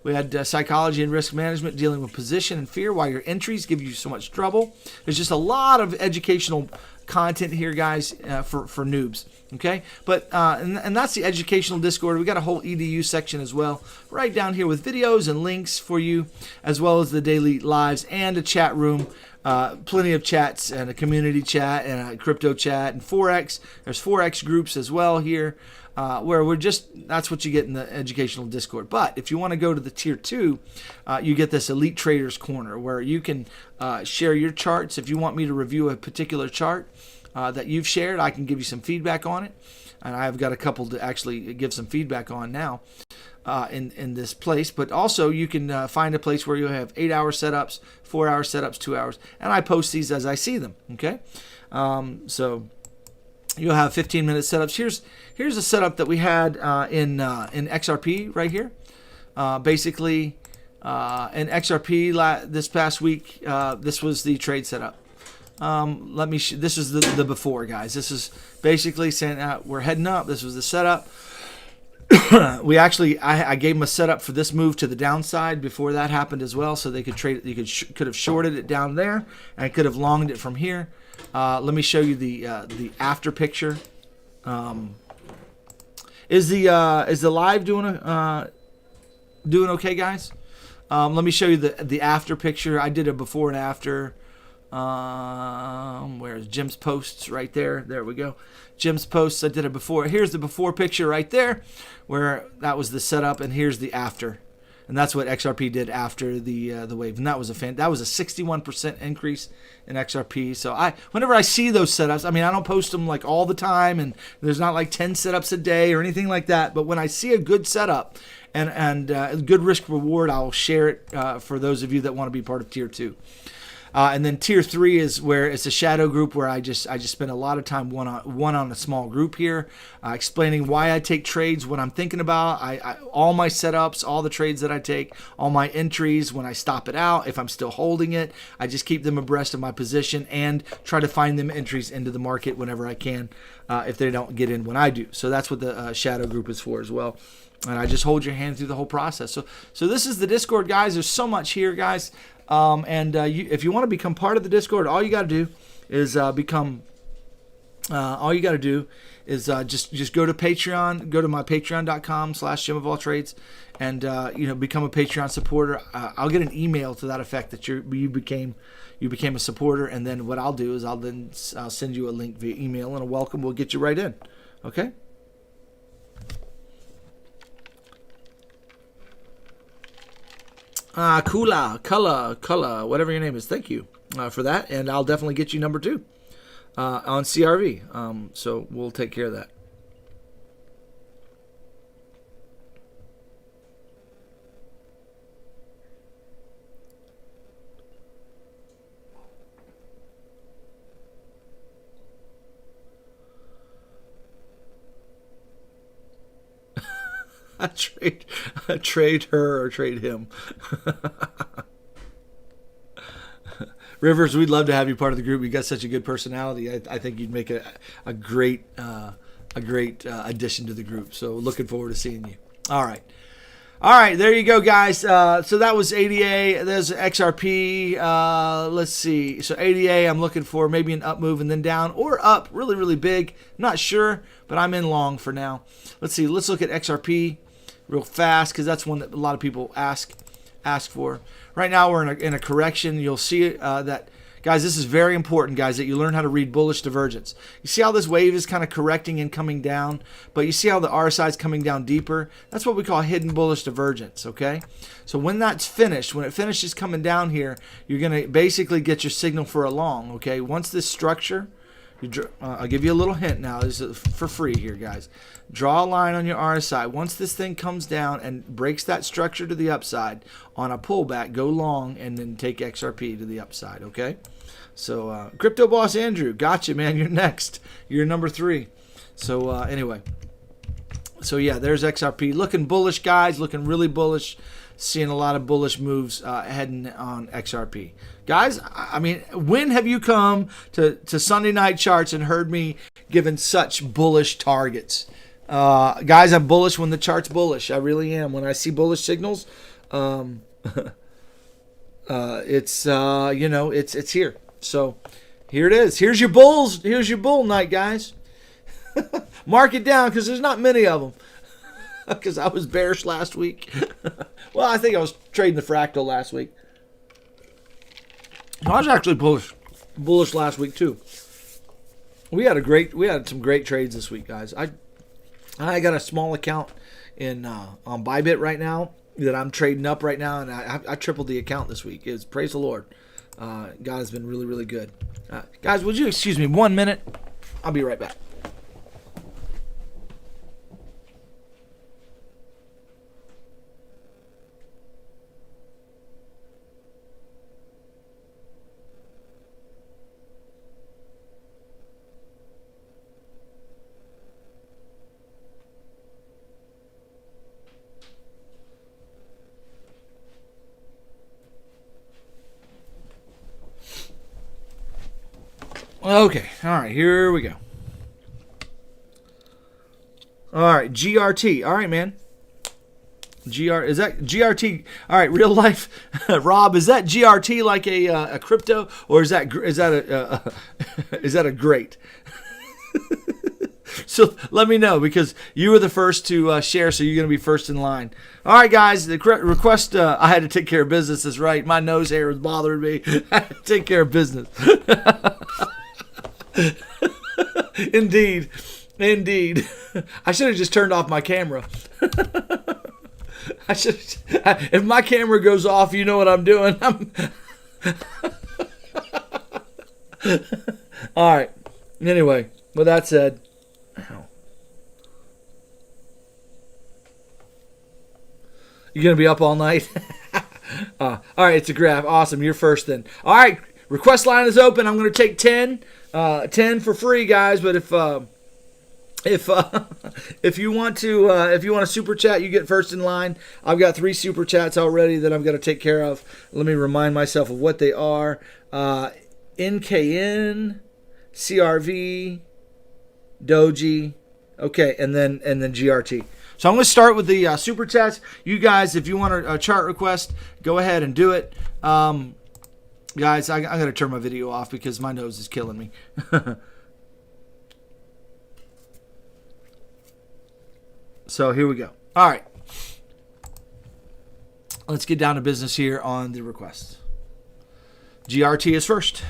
We had psychology and risk management, dealing with position and fear, why your entries give you so much trouble. There's just a lot of educational content here, guys, for noobs. Okay, but and that's the educational Discord. We got a whole EDU section as well, right down here with videos and links for you, as well as the daily lives and a chat room. Plenty of chats and a community chat and a crypto chat and Forex. There's Forex groups as well here, where that's what you get in the educational Discord. But if you want to go to the tier 2, you get this Elite Traders Corner where you can share your charts. If you want me to review a particular chart that you've shared, I can give you some feedback on it. And I've got a couple to actually give some feedback on now in this place. But also you can find a place where you have 8-hour setups, 4-hour setups, 2 hours. And I post these as I see them. Okay, so you'll have 15-minute setups. Here's a setup that we had in XRP right here. Basically, in XRP this past week, this was the trade setup. This is the before, guys. This is basically saying we're heading up. This was the setup. I gave them a setup for this move to the downside before that happened as well, so they could trade it. You could have shorted it down there and could have longed it from here. Let me show you the after picture. Is the live doing okay, guys? Let me show you the after picture. I did a before and after. Where's Jim's posts right there? There we go. Jim's posts. I did a before. Here's the before picture right there, where that was the setup, and here's the after, and that's what XRP did after the wave, and that was a 61% increase in XRP. So whenever I see those setups, I mean, I don't post them like all the time, and there's not like 10 setups a day or anything like that. But when I see a good setup and good risk reward, I'll share it for those of you that want to be part of tier 2. And then tier 3 is where it's a shadow group where I just spend a lot of time one on a small group here, explaining why I take trades, what I'm thinking about, all my setups, all the trades that I take, all my entries when I stop it out, if I'm still holding it, I just keep them abreast of my position and try to find them entries into the market whenever I can, if they don't get in when I do. So that's what the shadow group is for as well. And I just hold your hand through the whole process. So this is the Discord, guys. There's so much here, guys. If you want to become part of the Discord, all you got to do is just go to Patreon, go to my patreon.com/JimOfAllTrades, and become a Patreon supporter. I'll get an email to that effect that you became a supporter, and then what I'll do is I'll send you a link via email and a welcome. We'll get you right in. Okay. Kula, whatever your name is. Thank you for that, and I'll definitely get you number 2 on CRV. So we'll take care of that. trade her or trade him. Rivers, we'd love to have you part of the group. You got such a good personality. I think you'd make a great addition to the group. So looking forward to seeing you. All right, there you go, guys. So that was ADA. There's XRP. Let's see. So ADA, I'm looking for maybe an up move and then down, or up really, really big. I'm not sure, but I'm in long for now. Let's see. Let's look at XRP real fast because that's one that a lot of people ask for. Right now we're in a correction. You'll see that, guys, this is very important, guys, that you learn how to read bullish divergence. You see how this wave is kind of correcting and coming down, but you see how the RSI is coming down deeper? That's what we call hidden bullish divergence, okay? So when that's finished, when it finishes coming down here, you're going to basically get your signal for a long, okay? Once this structure, I'll give you a little hint now. This is for free here, guys. Draw a line on your RSI. Once this thing comes down and breaks that structure to the upside on a pullback, go long and then take XRP to the upside, okay? So, Crypto Boss Andrew, gotcha, man. You're next. You're number 3. So, anyway. So, yeah, there's XRP. Looking bullish, guys. Looking really bullish. Seeing a lot of bullish moves heading on XRP. Guys, I mean, when have you come to Sunday night charts and heard me giving such bullish targets? Guys, I'm bullish when the chart's bullish. I really am. When I see bullish signals, it's it's here. So here it is. Here's your bulls. Here's your bull night, guys. Mark it down because there's not many of them. Because I was bearish last week. Well, I think I was trading the fractal last week. I was actually bullish last week too. We had some great trades this week, guys. I got a small account in on Bybit right now that I'm trading up right now, and I tripled the account this week. Praise the Lord. God has been really, really good. Guys, would you excuse me 1 minute? I'll be right back. Okay, all right, here we go. All right, GRT. All right, man. Is that GRT? All right, real life. Rob, is that GRT like a crypto, or is that a great? So let me know, because you were the first to share, so you're going to be first in line. All right, guys, the request, I had to take care of business, is right. My nose hair was bothering me. I had to take care of business. Indeed. I should have just turned off my camera. If my camera goes off, you know what I'm doing. All right. Anyway, with that said, you gonna be up all night? All right, it's a graph. Awesome. You're first then. All right. Request line is open. I'm gonna take 10 for free, guys. But if you want to super chat, you get first in line. I've got 3 super chats already that I'm going to take care of. Let me remind myself of what they are. NKN, CRV, Doji, okay, and then GRT. So I'm going to start with the super chats. You guys, if you want a chart request, go ahead and do it. Guys, I'm going to turn my video off because my nose is killing me. So here we go. All right. Let's get down to business here on the requests. GRT is first.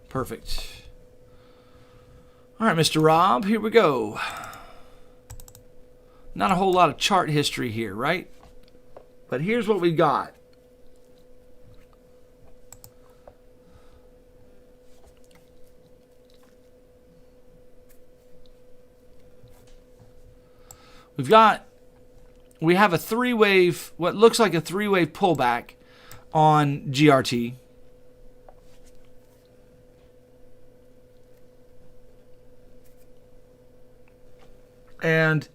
Perfect. All right, Mr. Rob, here we go. Not a whole lot of chart history here, right? But here's what we got. We have a 3-wave, what looks like a 3-wave pullback on GRT. And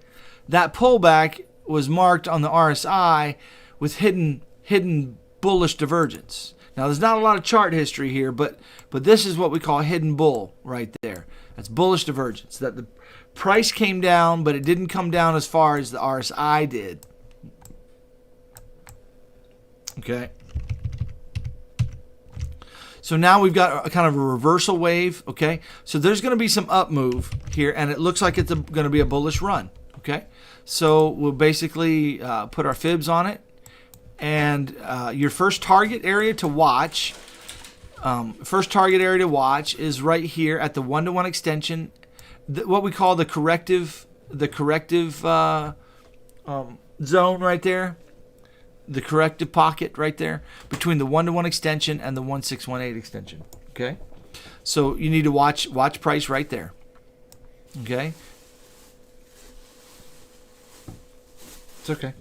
that pullback was marked on the RSI with hidden bullish divergence. Now, there's not a lot of chart history here, but this is what we call hidden bull right there. That's bullish divergence. That the price came down, but it didn't come down as far as the RSI did. Okay. So now we've got a kind of a reversal wave. Okay. So there's going to be some up move here, and it looks like it's going to be a bullish run. Okay. So we'll basically put our fibs on it. And your first target area to watch, is right here at the 1-to-1 extension, what we call the corrective zone right there, the corrective pocket right there between the 1-to-1 extension and the 1618 extension. Okay, so you need to watch price right there. Okay, it's okay.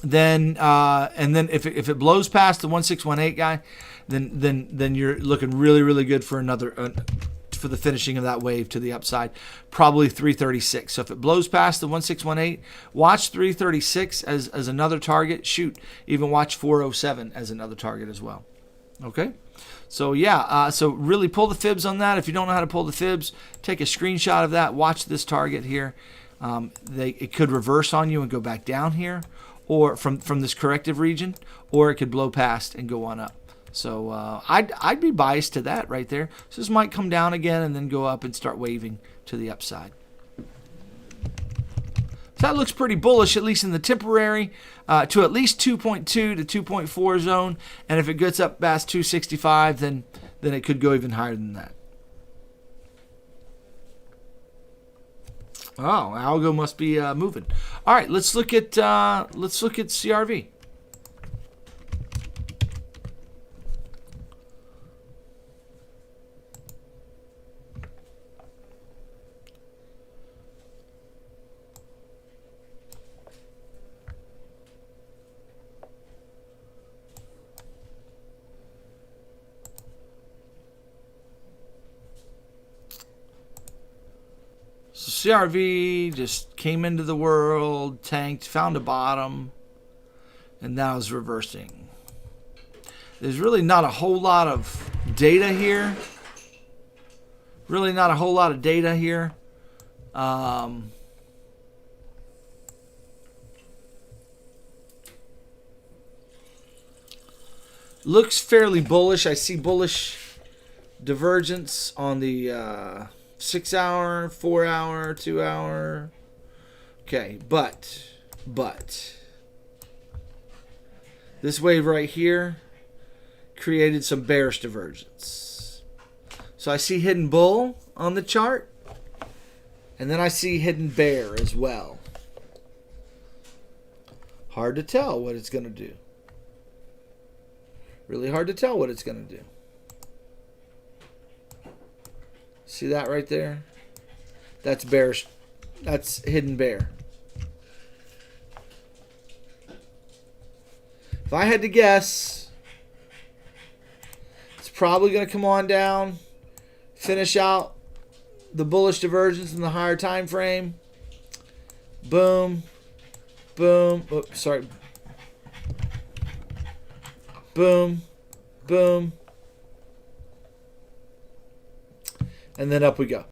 Then if it blows past the 1618 guy, then you're looking really good for another for the finishing of that wave to the upside, probably 336. So if it blows past the 1618, watch 336 as another target. Shoot, even watch 407 as another target as well. Okay. So yeah, so really pull the fibs on that. If you don't know how to pull the fibs, take a screenshot of that. Watch this target here. It could reverse on you and go back down here, or from this corrective region, or it could blow past and go on up. So I'd be biased to that right there. So this might come down again and then go up and start waving to the upside. So that looks pretty bullish, at least in the temporary, to at least 2.2 to 2.4 zone. And if it gets up past 265, then it could go even higher than that. Oh, algo must be moving. All right, let's look at CRV. So CRV just came into the world, tanked, found a bottom, and now is reversing. There's really not a whole lot of data here. Looks fairly bullish. I see bullish divergence on the 6 hour, 4 hour, 2 hour. Okay, but this wave right here created some bearish divergence. So I see hidden bull on the chart, and then I see hidden bear as well. Hard to tell what it's going to do. Really hard to tell what it's going to do. See that right there? That's bearish. That's hidden bear. If I had to guess, it's probably going to come on down, finish out the bullish divergence in the higher time frame. Boom. Boom. Oops, sorry. Boom. Boom. And then up we go.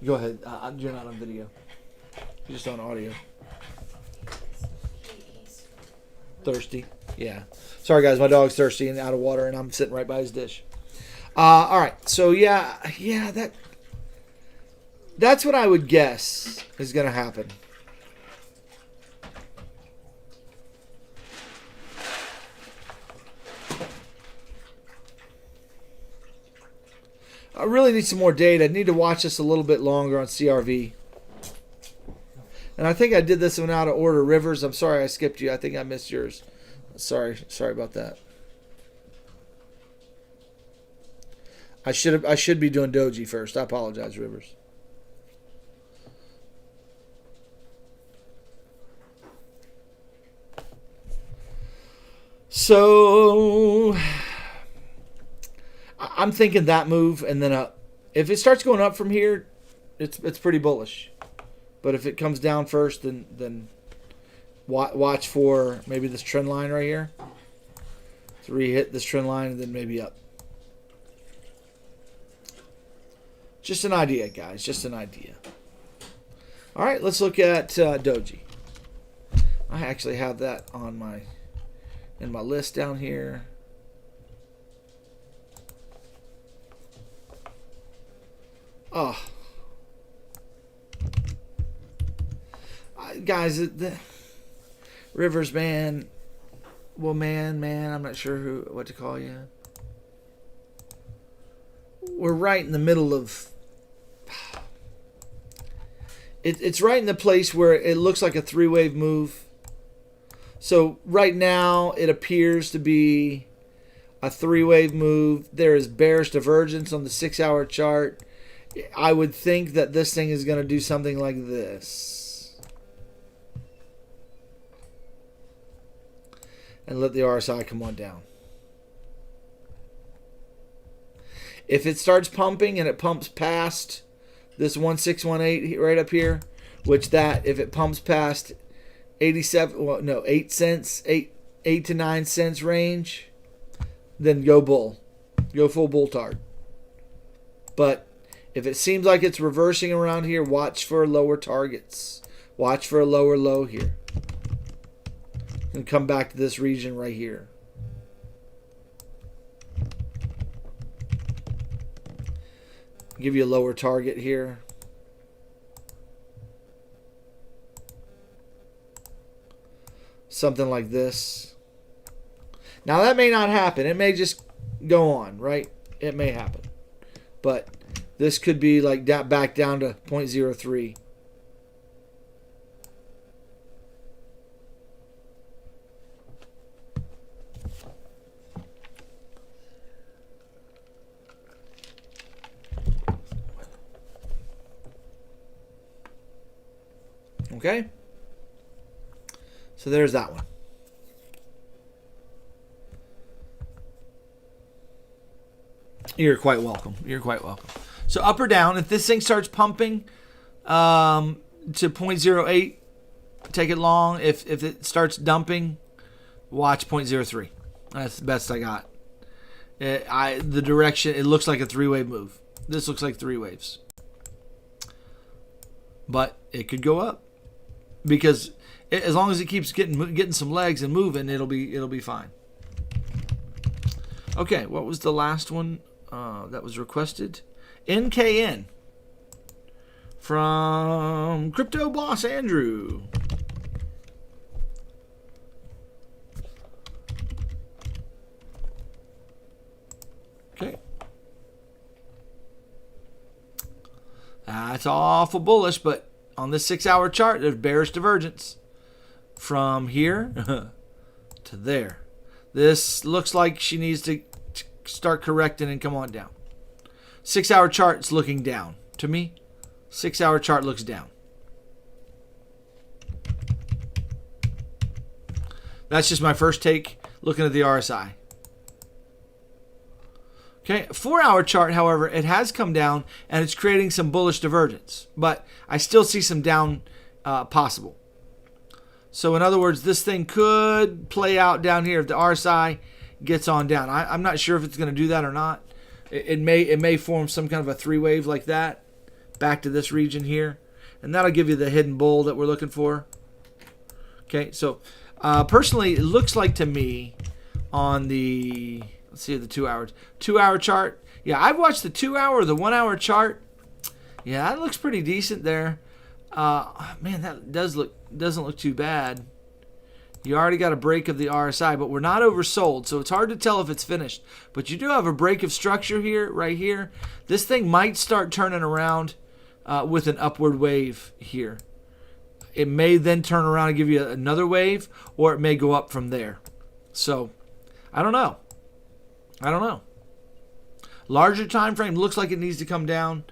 Go ahead. You're not on video. You're just on audio. Thirsty. Yeah. Sorry, guys. My dog's thirsty and out of water, and I'm sitting right by his dish. All right. So, yeah, that's what I would guess is going to happen. I really need some more data. I need to watch this a little bit longer on CRV. And I think I did this one out of order. Rivers, I'm sorry I skipped you. I think I missed yours. Sorry about that. I should be doing Doji first. I apologize, Rivers. So I'm thinking that move and then If it starts going up from here, it's pretty bullish. But if it comes down first, then watch for maybe this trend line right here. To re-hit this trend line and then maybe up. Just an idea, guys. Just an idea. All right, let's look at Doji. I actually have that on in my list down here. Oh, guys, the Rivers, man. Well, man, I'm not sure what to call you. We're right in the middle of. It's right in the place where it looks like a three-wave move. So right now it appears to be a three-wave move. There is bearish divergence on the 6-hour chart. I would think that this thing is going to do something like this. And let the RSI come on down. If it starts pumping and it pumps past this 1618 right up here, which that if it pumps past 87, well, no, 8 cents, 8 to 9 cents range, then go bull. Go full bull tard. But if it seems like it's reversing around here, watch for lower targets. Watch for a lower low here. And come back to this region right here. Give you a lower target here. Something like this. Now that may not happen. It may just go on, right? It may happen. But this could be like that back down to 0.03. Okay? So there's that one. You're quite welcome. You're quite welcome. So up or down, if this thing starts pumping to 0.08, take it long. If it starts dumping, watch 0.03. That's the best I got. The direction, it looks like a three-wave move. This looks like three waves. But it could go up. Because as long as it keeps getting some legs and moving, it'll be fine. Okay, what was the last one that was requested? NKN from Crypto Boss Andrew. Okay. That's awful bullish, but on this 6-hour chart, there's bearish divergence from here to there. This looks like she needs to start correcting and come on down. 6-hour chart's looking down. To me, 6-hour chart looks down. That's just my first take looking at the RSI. Okay, 4-hour chart, however, it has come down and it's creating some bullish divergence, but I still see some down possible. So in other words, this thing could play out down here if the RSI gets on down. I'm not sure if it's going to do that or not. It may form some kind of a three-wave like that back to this region here, and that'll give you the hidden bull that we're looking for. Okay, so personally, it looks like to me on the... Let's see the 2-hour chart. Yeah, I've watched the 2-hour, the 1-hour chart. Yeah, that looks pretty decent there. Man, that doesn't look too bad. You already got a break of the RSI, but we're not oversold, so it's hard to tell if it's finished. But you do have a break of structure here, right here. This thing might start turning around with an upward wave here. It may then turn around and give you another wave, or it may go up from there. So, I don't know. Larger time frame looks like it needs to come down.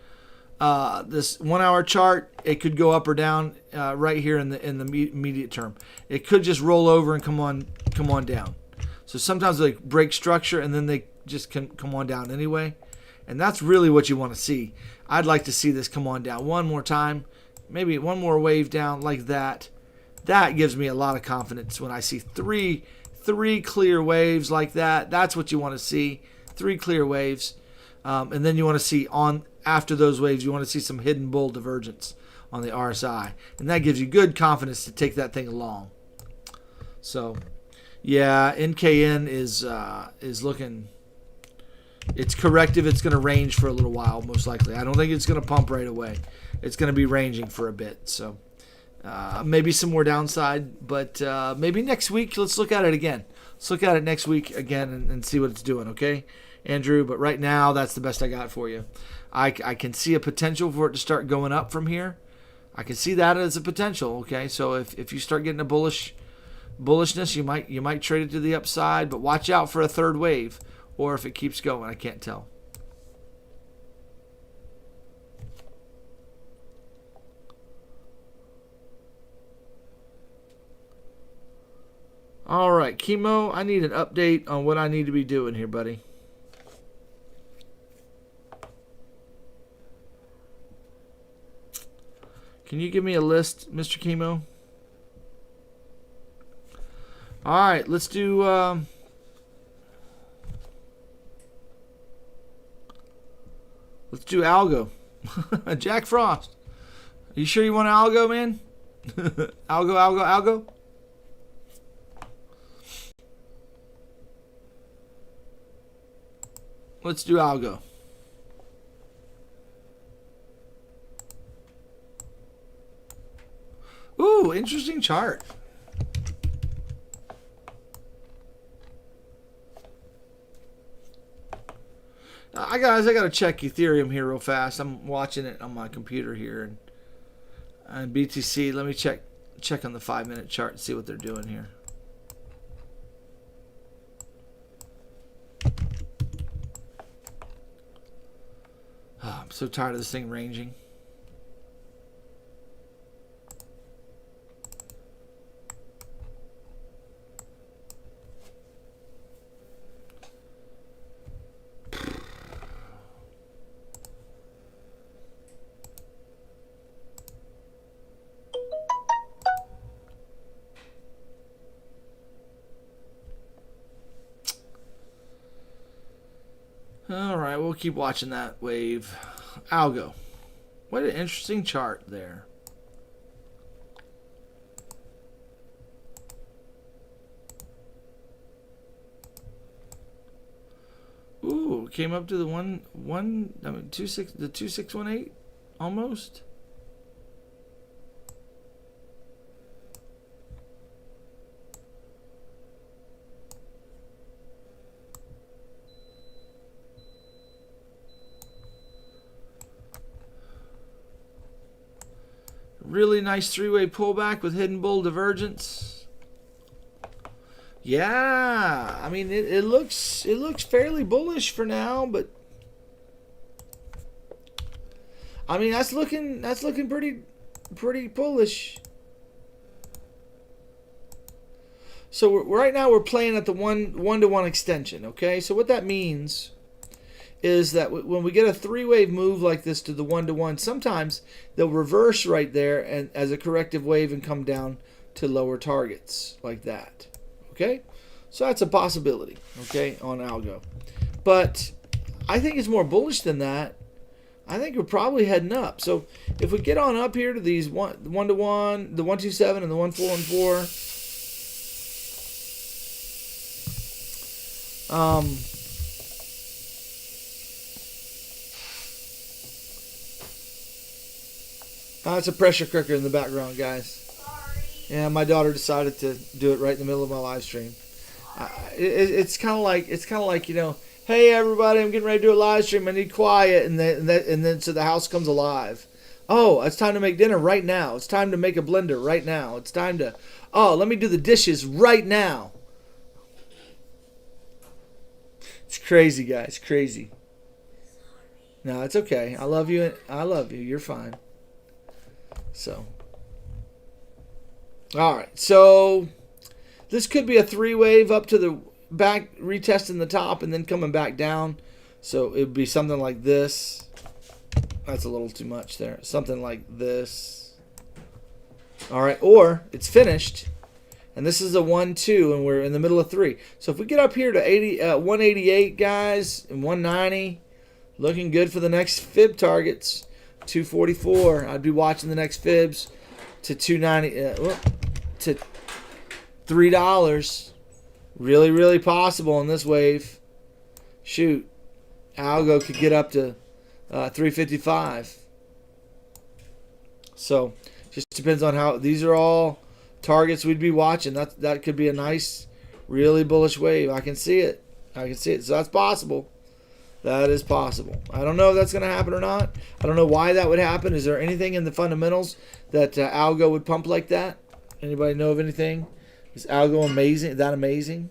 This 1-hour chart, it could go up or down right here in the immediate term. It could just roll over and come on down. So sometimes they break structure and then they just can come on down anyway. And that's really what you want to see. I'd like to see this come on down one more time. Maybe one more wave down like that. That gives me a lot of confidence when I see three clear waves like that. That's what you want to see. 3 clear waves. And then you want to see after those waves, you want to see some hidden bull divergence on the RSI. And that gives you good confidence to take that thing along. So, yeah, NKN is looking... It's corrective. It's going to range for a little while, most likely. I don't think it's going to pump right away. It's going to be ranging for a bit. So maybe some more downside, but maybe next week. Let's look at it again. Let's look at it next week again and see what it's doing, okay, Andrew? But right now, that's the best I got for you. I can see a potential for it to start going up from here. I can see that as a potential, okay? So if you start getting a bullishness, you might trade it to the upside, but watch out for a third wave. Or if it keeps going, I can't tell. All right, Chemo, I need an update on what I need to be doing here, buddy. Can you give me a list, Mr. Chemo? All right, let's do... Let's do Algo. Jack Frost. Are you sure you want Algo, man? Algo. Let's do Algo. Ooh, interesting chart. I gotta check Ethereum here real fast. I'm watching it on my computer here, and BTC. Let me check on the 5-minute chart and see what they're doing here. Oh, I'm so tired of this thing ranging. All right, we'll keep watching that wave. Algo. What an interesting chart there. Ooh, came up to the 2618 almost. Really nice 3-way pullback with hidden bull divergence. Yeah, I mean it looks fairly bullish for now, but I mean that's looking pretty bullish. So right now we're playing at the one-to-one extension. Okay, so what that means is that when we get a 3-wave move like this to the one-to-one, sometimes they'll reverse right there and as a corrective wave and come down to lower targets like that. Okay, so that's a possibility. Okay, on Algo, but I think it's more bullish than that. I think we're probably heading up. So if we get on up here to these one-to-one, the 127 and the 1414. It's a pressure cooker in the background, guys. Sorry. Yeah, my daughter decided to do it right in the middle of my live stream. It's kind of like hey everybody, I'm getting ready to do a live stream. I need quiet, and then so the house comes alive. Oh, it's time to make dinner right now. It's time to make a blender right now. It's time to let me do the dishes right now. It's crazy, guys. Crazy. No, it's okay. I love you. You're fine. So, all right. So, this could be a 3-wave up to the back, retesting the top, and then coming back down. So it would be something like this. That's a little too much there. Something like this. All right, or it's finished, and this is a 1-2, and we're in the middle of 3. So if we get up here to 188, guys, and 190, looking good for the next fib targets. 244. I'd be watching the next fibs to 290 to $3. Really, really possible in this wave. Shoot, algo could get up to 355. So just depends on how. These are all targets we'd be watching. That could be a nice, really bullish wave. I can see it. I can see it. So that's possible. That is possible. I don't know if that's going to happen or not. I don't know why that would happen. Is there anything in the fundamentals that algo would pump like that? Anybody know of anything? Is algo amazing? That amazing?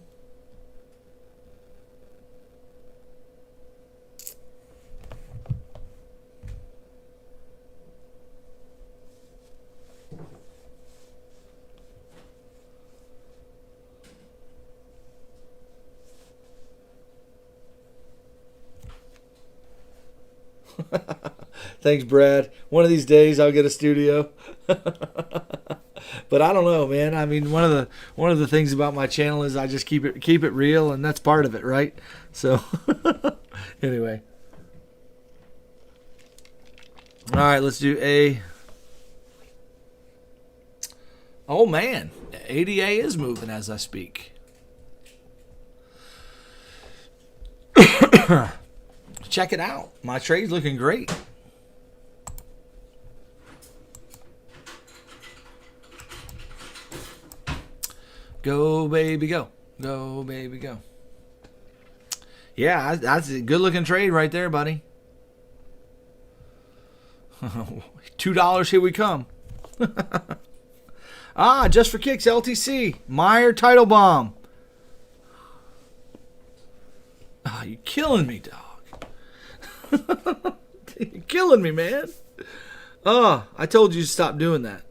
Thanks, Brad. One of these days I'll get a studio. But I don't know, man. I mean, one of the things about my channel is I just keep it real, and that's part of it, right? So anyway. All right, let's do a. Oh man, ADA is moving as I speak. Check it out. My trade's looking great. Go, baby, go. Go, baby, go. Yeah, that's a good-looking trade right there, buddy. $2, here we come. Just for kicks, LTC. Meyer Title Bomb. Oh, you're killing me, dog. You're killing me, man. Oh, I told you to stop doing that.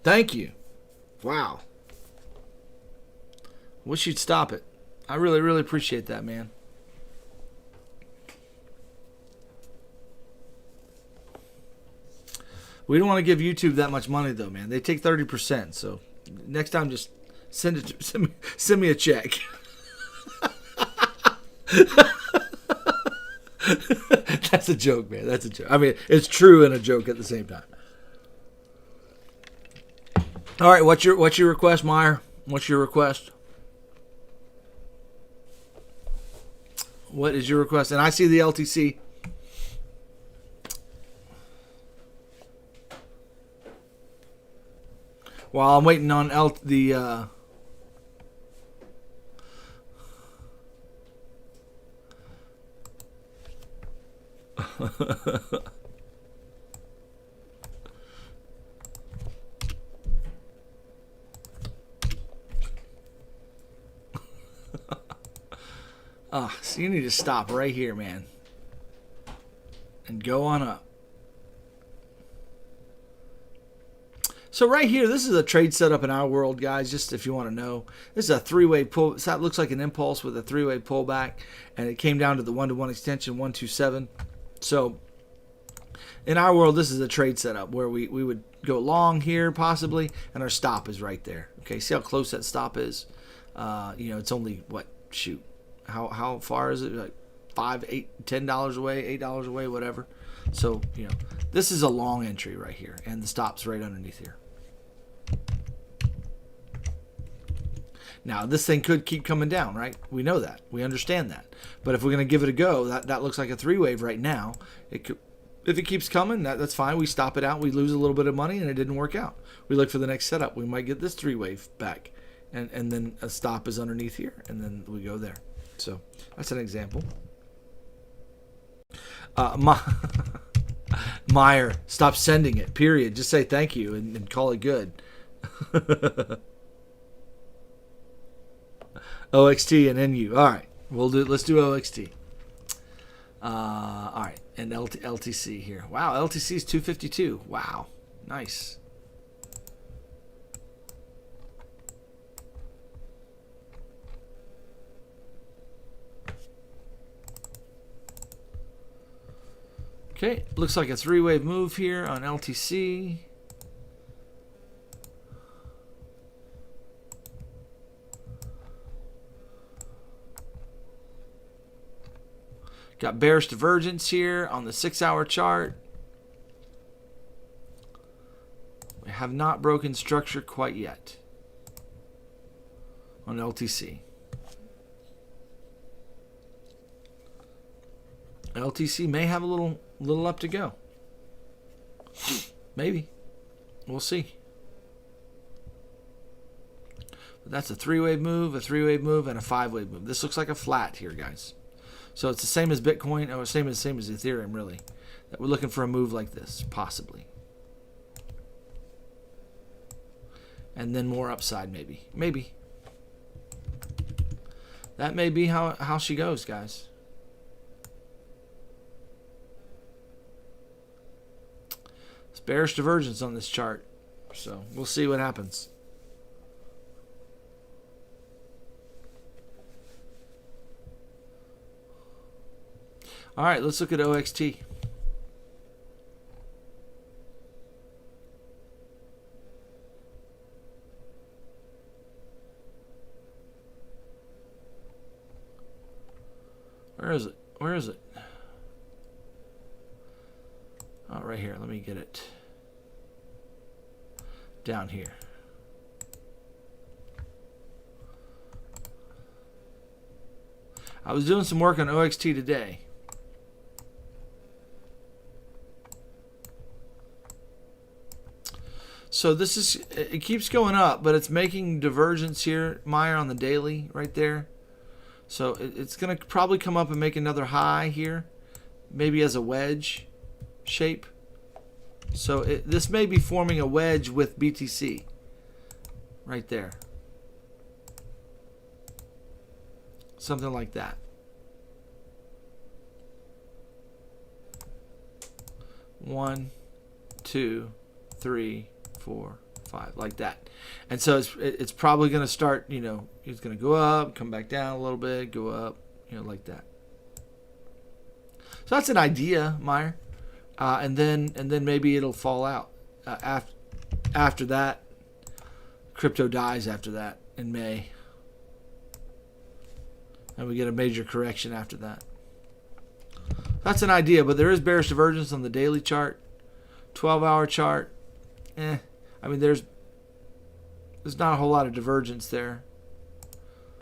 Thank you. Wow. Wish you'd stop it. I really, really appreciate that, man. We don't want to give YouTube that much money, though, man. They take 30%. So next time, just send me a check. That's a joke, man. That's a joke. I mean, it's true and a joke at the same time. All right, what's your request, Meyer? What's your request? What is your request? And I see the LTC. While I'm waiting on the so you need to stop right here, man, and go on up. So right here, this is a trade setup in our world, guys, just if you want to know. This is a three-way pull. So that looks like an impulse with a three-way pullback, and it came down to the 1-to-1 extension, 127. So in our world, this is a trade setup where we would go long here possibly, and our stop is right there. Okay, see how close that stop is? It's only, what, shoot. How far is it? Like $5, $8, $10 away, $8 away, whatever. So, this is a long entry right here, and the stop's right underneath here. Now, this thing could keep coming down, right? We know that. We understand that. But if we're going to give it a go, that looks like a three-wave right now. It could, if it keeps coming, that's fine. We stop it out. We lose a little bit of money, and it didn't work out. We look for the next setup. We might get this three-wave back, and then a stop is underneath here, and then we go there. So that's an example. Meyer, stop sending it, period. Just say thank you and call it good. OXT and NU. All right. Let's do OXT. All right. And LTC here. Wow, LTC is 252. Wow. Nice. Okay, looks like a three-wave move here on LTC. Got bearish divergence here on the 6-hour chart. We have not broken structure quite yet on LTC. LTC may have a little up to go. Maybe. We'll see. But that's a three-wave move, a three-wave move, and a five-wave move. This looks like a flat here, guys. So it's the same as Bitcoin, or same as Ethereum, really. That we're looking for a move like this, possibly. And then more upside, maybe. Maybe. That may be how she goes, guys. It's bearish divergence on this chart. So we'll see what happens. All right, let's look at OXT. Where is it? Where is it? Oh, right here. Let me get it down here. I was doing some work on OXT today. So this is, it keeps going up, but it's making divergence here, Meyer, on the daily right there. So it's going to probably come up and make another high here, maybe as a wedge shape. So this may be forming a wedge with BTC right there. Something like that. One, two, three, 4, 5, like that. And so it's probably going to start, you know, it's going to go up, come back down a little bit, go up, you know, like that. So that's an idea, Meyer. And then maybe it'll fall out. After that, crypto dies after that in May. And we get a major correction after that. That's an idea, but there is bearish divergence on the daily chart, 12-hour chart. I mean, there's not a whole lot of divergence there.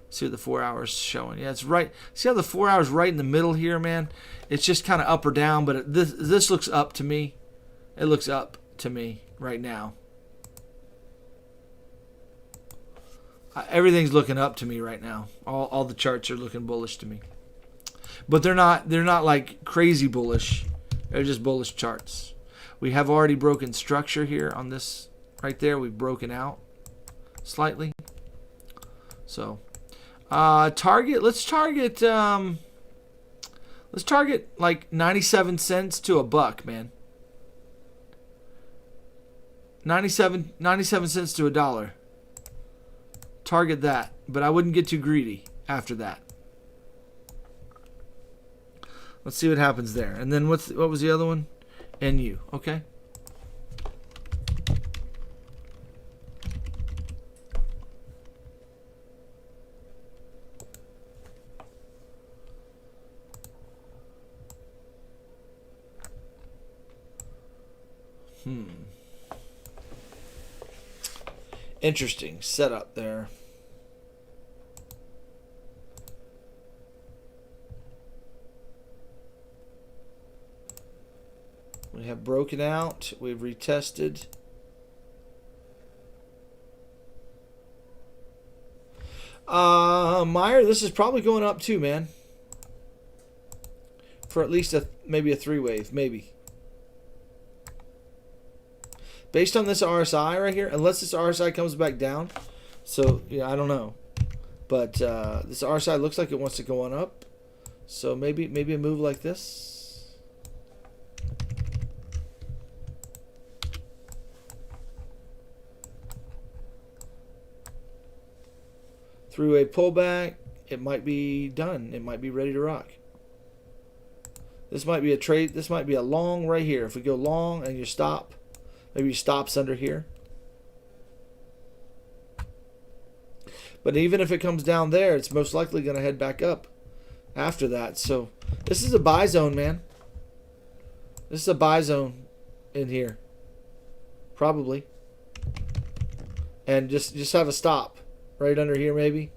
See what the 4 hours showing. Yeah, it's right. See how the 4 hours right in the middle here, man? It's just kind of up or down, but this looks up to me. It looks up to me right now. Everything's looking up to me right now. All the charts are looking bullish to me. But they're not like crazy bullish. They're just bullish charts. We have already broken structure here on this right there. We've broken out slightly. So target, let's target like 97 cents to a buck, man. 97 cents to $1. Target that, but I wouldn't get too greedy after that. Let's see what happens there. And then what was the other one? NU, okay? Interesting setup there. We have broken out. We've retested. Meyer, this is probably going up too, man. For at least maybe a 3-wave, maybe. Based on this RSI right here, unless this RSI comes back down. So, yeah, I don't know. But this RSI looks like it wants to go on up. So maybe a move like this. Three-way pullback. It might be done. It might be ready to rock. This might be a trade. This might be a long right here. If we go long and you stop, maybe you stops under here. But even if it comes down there, it's most likely going to head back up after that. So this is a buy zone, man. This is a buy zone in here. Probably. And just have a stop right under here maybe.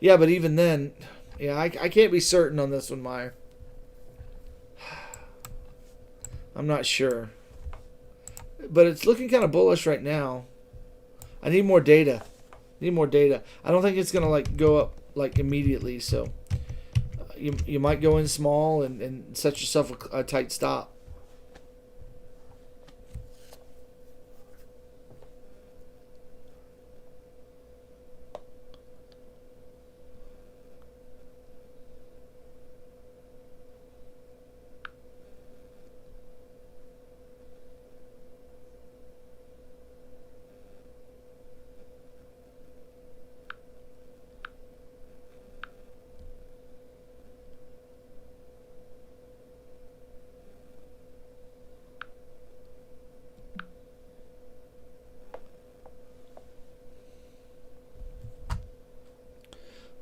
Yeah, but even then, yeah, I can't be certain on this one, Meyer. I'm not sure. But it's looking kind of bullish right now. I need more data. I don't think it's going to like go up like immediately, so you might go in small and set yourself a tight stop.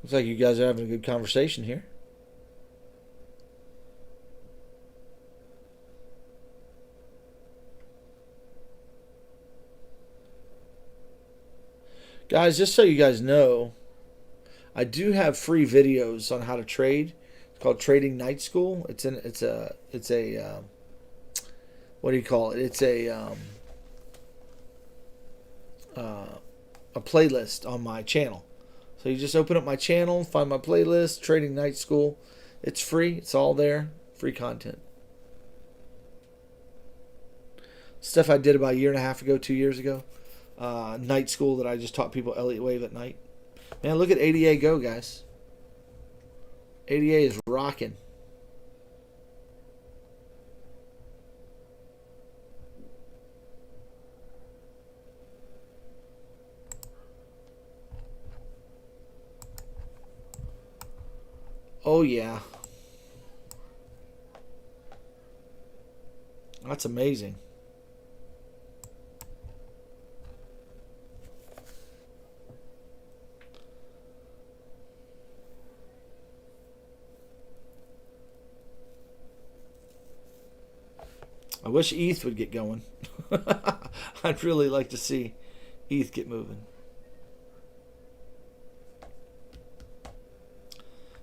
Looks like you guys are having a good conversation here. Guys, just so you guys know, I do have free videos on how to trade. It's called Trading Night School. It's a what do you call it? It's a playlist on my channel. So you just open up my channel, find my playlist, Trading Night School. It's free. It's all there. Free content. Stuff I did about a year and a half ago, 2 years ago. Night school that I just taught people Elliott Wave at night. Man, look at ADA go, guys. ADA is rocking. Oh, yeah. That's amazing. I wish ETH would get going. I'd really like to see ETH get moving.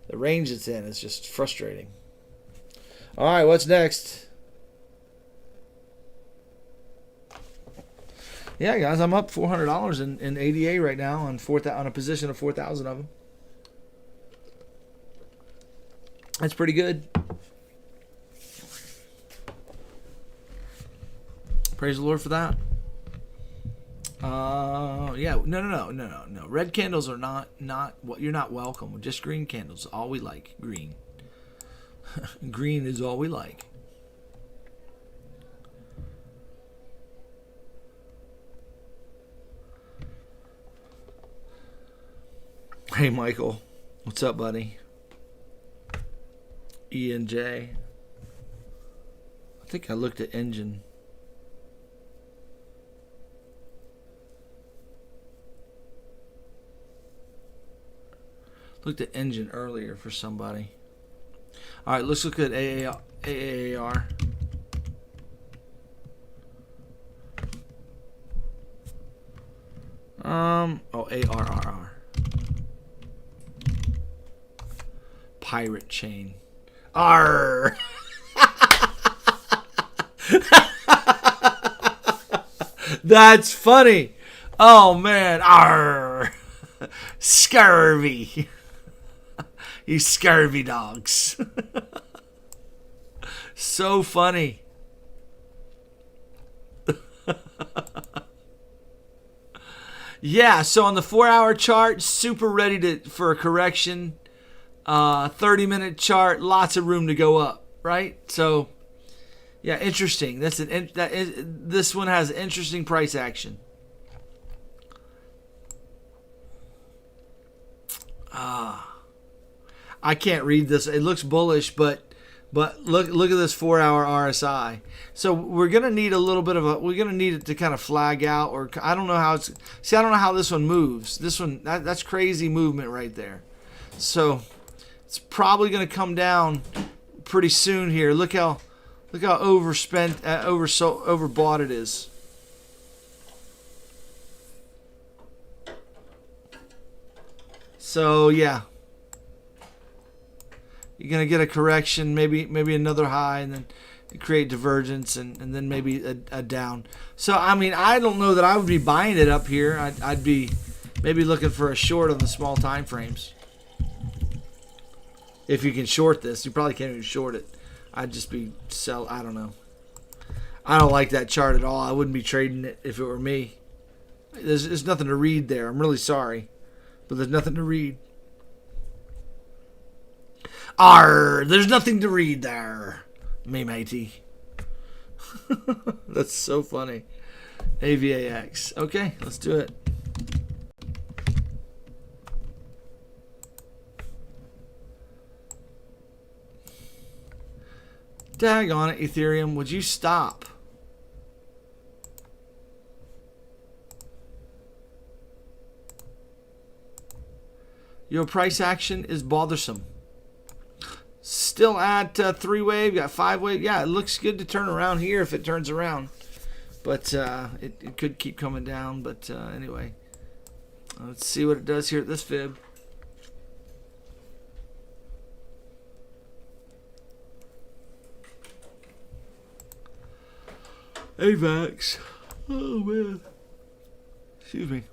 The range it's in is just frustrating. All right, what's next? Yeah, guys, I'm up $400 in ADA right now on a position of 4,000 of them. That's pretty good. Praise the Lord for that. Yeah, no. Red candles are not what you're not welcome. Just green candles, all we like. Green. Green is all we like. Hey, Michael, what's up, buddy? ENJ. I think I looked at engine. Looked at engine earlier for somebody. All right, let's look at AAR. ARRR. Pirate chain. Arr. That's funny. Oh man, arr. Scurvy. You scurvy dogs. So funny. Yeah, so on the 4-hour chart, super ready for a correction. 30-minute chart, lots of room to go up, right? So, yeah, interesting. This one has interesting price action. I can't read this. It looks bullish, but look at this 4-hour RSI. So we're gonna need a little bit of a. We're gonna need it to kind of flag out, or I don't know how it's. See, I don't know how this one moves. This one that's crazy movement right there. So it's probably gonna come down pretty soon here. Look how overspent, overbought it is. So yeah, you're gonna get a correction, maybe another high, and then create divergence, and then maybe a down. So I mean, I don't know that I would be buying it up here. I'd be maybe looking for a short on the small time frames. If you can short this, you probably can't even short it. I'd just be sell. I don't know. I don't like that chart at all. I wouldn't be trading it if it were me. There's nothing to read there. I'm really sorry, but there's nothing to read. There's nothing to read there, me matey. That's so funny. AVAX. Okay, let's do it. Daggone it, Ethereum, would you stop? Your price action is bothersome. Still at 3-wave, got 5-wave. Yeah, it looks good to turn around here if it turns around. But it could keep coming down. But anyway, let's see what it does here at this fib. AVAX. Oh, man. Excuse me.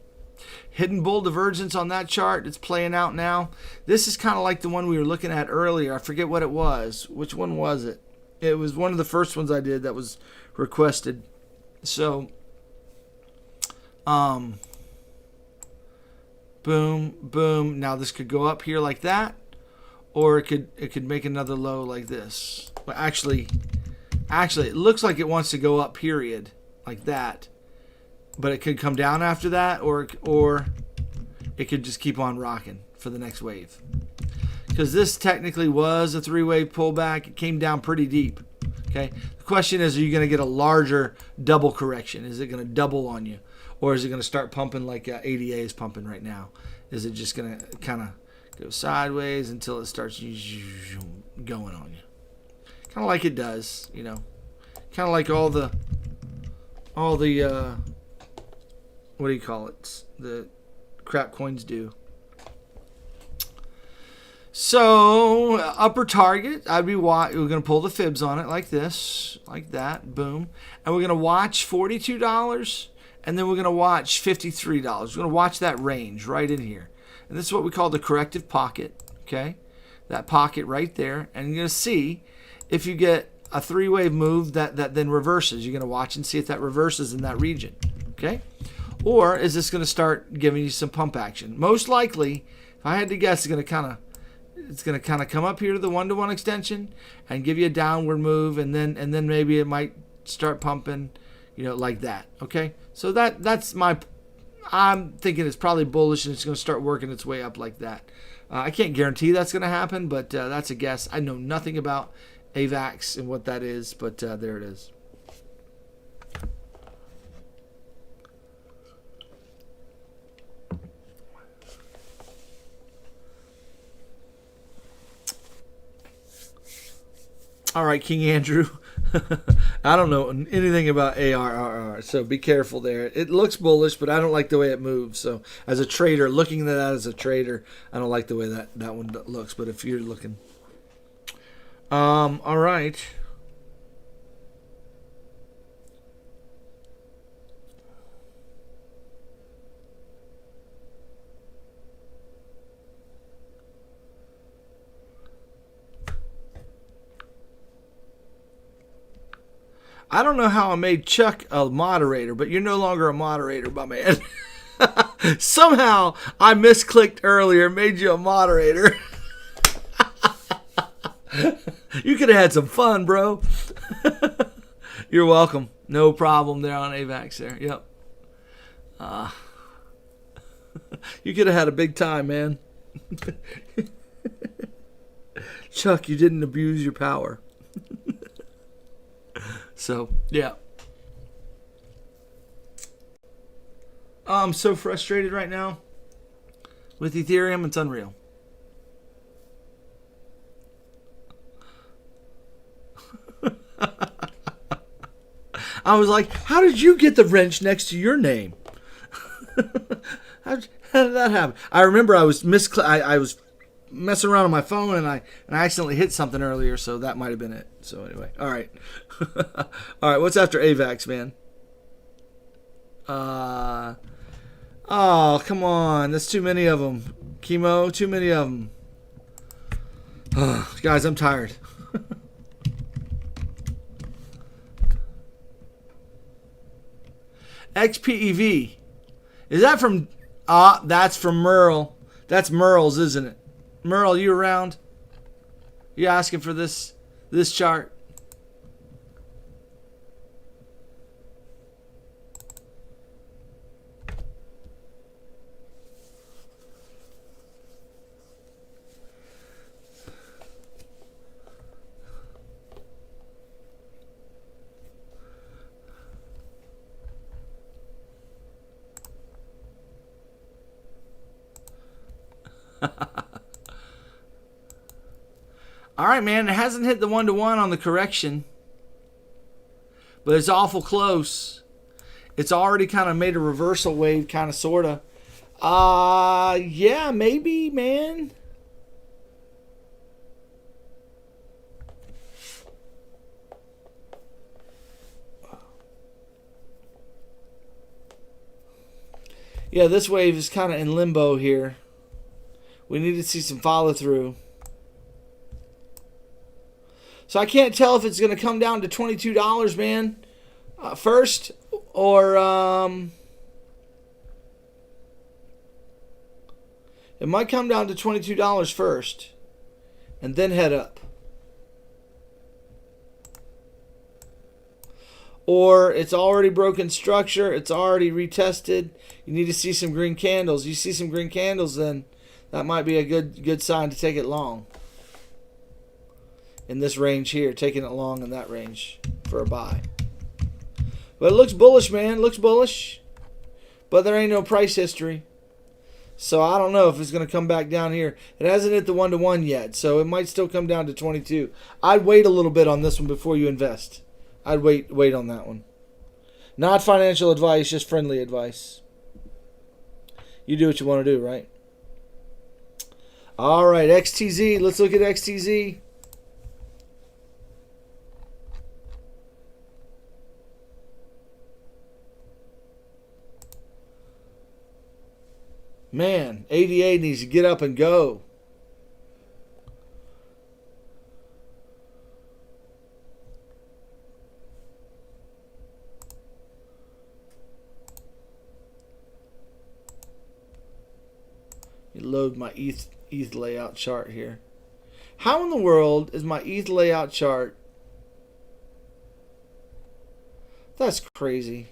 Hidden bull divergence on that chart. It's playing out now. This is kind of like the one we were looking at earlier. I forget what it was. Which one was it? It was one of the first ones I did that was requested. So, boom, boom. Now this could go up here like that, or it could make another low like this. But actually, it looks like it wants to go up. Period, like that. But it could come down after that, or it could just keep on rocking for the next wave. Because this technically was a 3-wave pullback. It came down pretty deep. Okay. The question is, are you going to get a larger double correction? Is it going to double on you, or is it going to start pumping like ADA is pumping right now? Is it just going to kind of go sideways until it starts going on you? Kind of like it does, you know. Kind of like all the what do you call it? The crap coins do. So upper target, we're going to pull the fibs on it like this, like that, boom, and we're going to watch $42, and then we're going to watch $53. We're going to watch that range right in here, and this is what we call the corrective pocket. Okay, that pocket right there, and you're going to see if you get a 3-wave move that then reverses. You're going to watch and see if that reverses in that region. Okay. Or is this going to start giving you some pump action? Most likely, if I had to guess, it's going to kind of come up here to the 1-to-1 extension and give you a downward move, and then maybe it might start pumping, you know, like that. Okay, so that's my. I'm thinking it's probably bullish and it's going to start working its way up like that. I can't guarantee that's going to happen, but that's a guess. I know nothing about AVAX and what that is, but there it is. All right, King Andrew. I don't know anything about ARRR, so be careful there. It looks bullish, but I don't like the way it moves. So as a trader, looking at that as a trader, I don't like the way that one looks. But if you're looking... all right. I don't know how I made Chuck a moderator, but you're no longer a moderator, my man. Somehow I misclicked earlier, made you a moderator. You could have had some fun, bro. You're welcome. No problem there on AVAX there. Yep. You could have had a big time, man. Chuck, you didn't abuse your power. So, yeah. I'm so frustrated right now with Ethereum. It's unreal. I was like, how did you get the wrench next to your name? How did that happen? I remember I was I was messing around on my phone and I accidentally hit something earlier, so that might have been it. So anyway, all right. All right, what's after AVAX, man? Oh, come on. That's too many of them. Chemo, too many of them. Guys, I'm tired. XPEV. Is that from... that's from Merle. That's Merle's, isn't it? Merle, you around? You asking for this chart? All right, man. It hasn't hit the 1-to-1 on the correction, but it's awful close. It's already kind of made a reversal wave, kind of, sort of. Yeah, maybe, man. Yeah, this wave is kind of in limbo here. We need to see some follow through. So I can't tell if it's going to come down to $22, man, first, or it might come down to $22 first, and then head up. Or it's already broken structure, it's already retested. You need to see some green candles. You see some green candles, then that might be a good sign to take it long. In this range here, taking it long in that range for a buy. But it looks bullish, man. It looks bullish. But there ain't no price history. So I don't know if it's going to come back down here. It hasn't hit the 1-to-1 yet, so it might still come down to 22. I'd wait a little bit on this one before you invest. I'd wait on that one. Not financial advice, just friendly advice. You do what you want to do, right? All right, XTZ. Let's look at XTZ. Man, ADA needs to get up and go. You load my ETH layout chart here. How in the world is my ETH layout chart? That's crazy.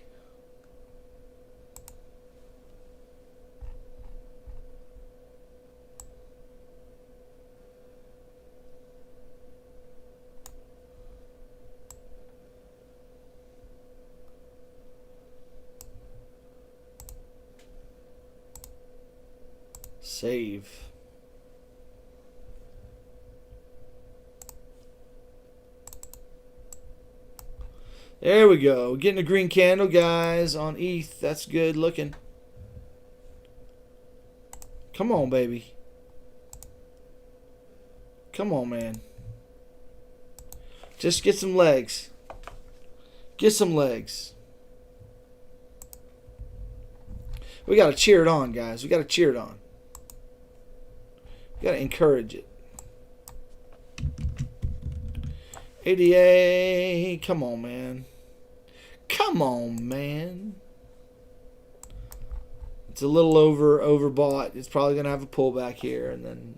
Save. There we go. Getting a green candle, guys, on ETH. That's good looking. Come on, baby. Come on, man. Just get some legs. Get some legs. We got to cheer it on, guys. We got to cheer it on. We got to encourage it. ADA, come on, man. Come on, man. It's a little overbought. It's probably going to have a pullback here, and then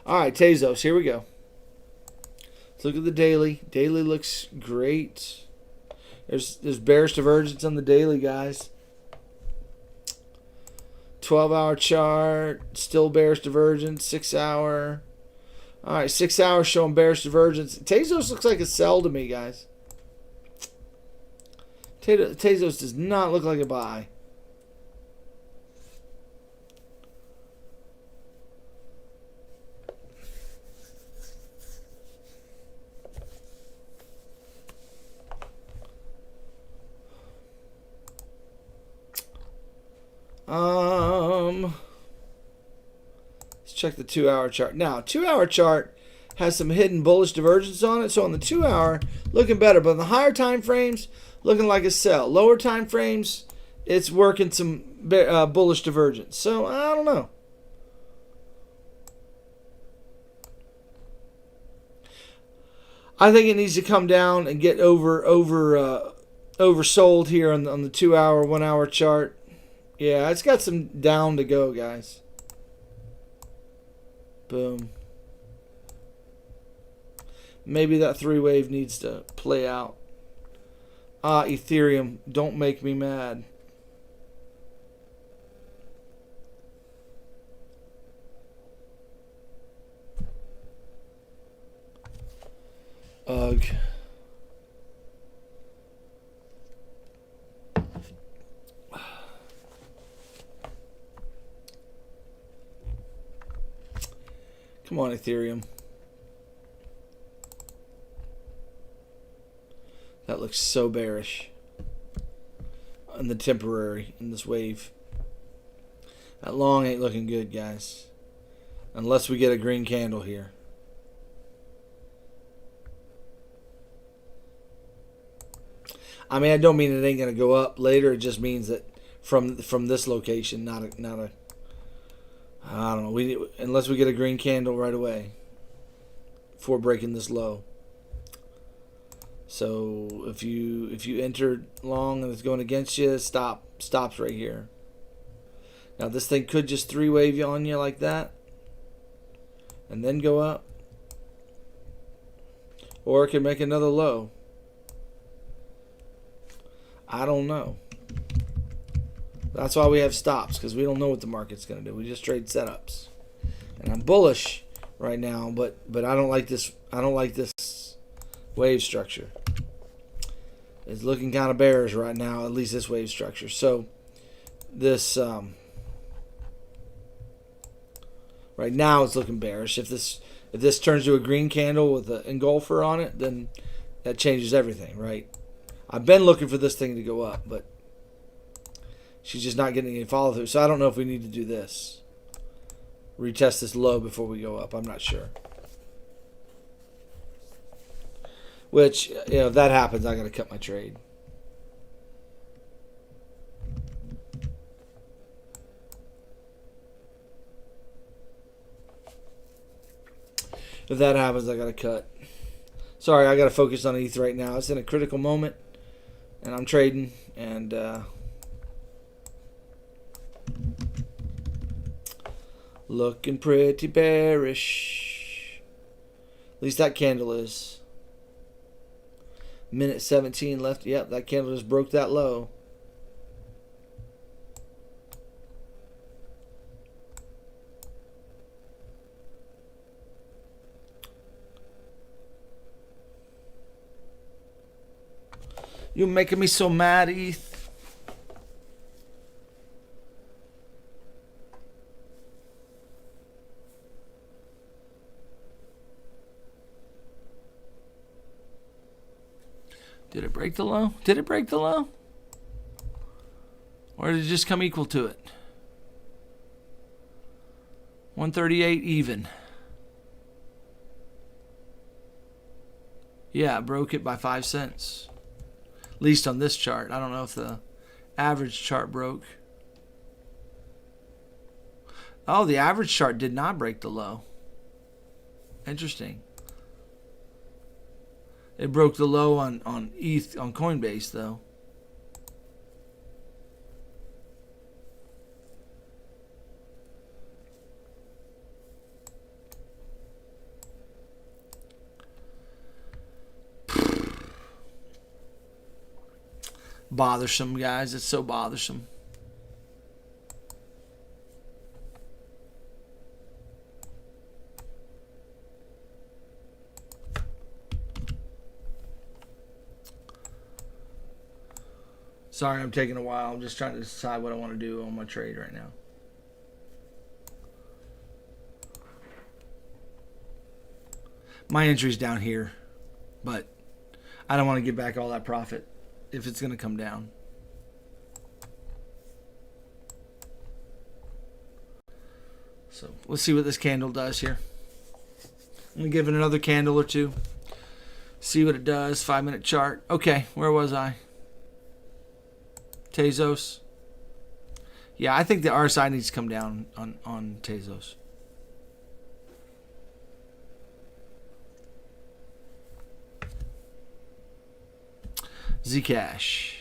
all right, Tezos, here we go. Let's look at the daily. Daily looks great. There's bearish divergence on the daily, guys. 12-hour chart, still bearish divergence. 6-hour. All right, 6 hours showing bearish divergence. Tezos looks like a sell to me, guys. Tezos does not look like a buy. Let's check the 2-hour chart. Now, 2-hour chart has some hidden bullish divergence on it. So on the 2-hour, looking better. But on the higher time frames, looking like a sell. Lower time frames, it's working some bullish divergence. So I don't know. I think it needs to come down and get oversold here on the 2-hour, 1-hour chart. Yeah, it's got some down to go, guys. Boom. Maybe that 3-wave needs to play out. Ethereum, don't make me mad. Ugh. Come on, Ethereum. That looks so bearish. In the temporary, in this wave. That long ain't looking good, guys. Unless we get a green candle here. I mean, I don't mean it ain't going to go up later. It just means that from this location, not a I don't know. Unless we get a green candle right away before breaking this low. So if you entered long and it's going against you, stops right here. Now this thing could just 3-wave you on you like that, and then go up, or it could make another low. I don't know. That's why we have stops, because we don't know what the market's going to do. We just trade setups. And I'm bullish right now, but I don't like this. I don't like this wave structure. It's looking kind of bearish right now, at least this wave structure. So this right now it's looking bearish. If this turns to a green candle with an engulfer on it, then that changes everything, right? I've been looking for this thing to go up, but she's just not getting any follow through. So I don't know if we need to do this. Retest this low before we go up. I'm not sure. Which, if that happens, I got to cut my trade. If that happens, I got to cut. Sorry, I got to focus on ETH right now. It's in a critical moment, and I'm trading, and looking pretty bearish. At least that candle is. Minute 17 left. Yep, that candle just broke that low. You're making me so mad, ETH. Did it break the low? Did it break the low? Or did it just come equal to it? 138 even. Yeah, it broke it by 5 cents. At least on this chart. I don't know if the average chart broke. Oh, the average chart did not break the low. Interesting. It broke the low on ETH on Coinbase though. Bothersome, guys. It's so bothersome. Sorry, I'm taking a while. I'm just trying to decide what I want to do on my trade right now. My entry's down here, but I don't want to give back all that profit if it's going to come down. So let's see what this candle does here. I'm going to give it another candle or two. See what it does. 5-minute chart. Okay, where was I? Tezos. Yeah, I think the RSI needs to come down on Tezos. Zcash.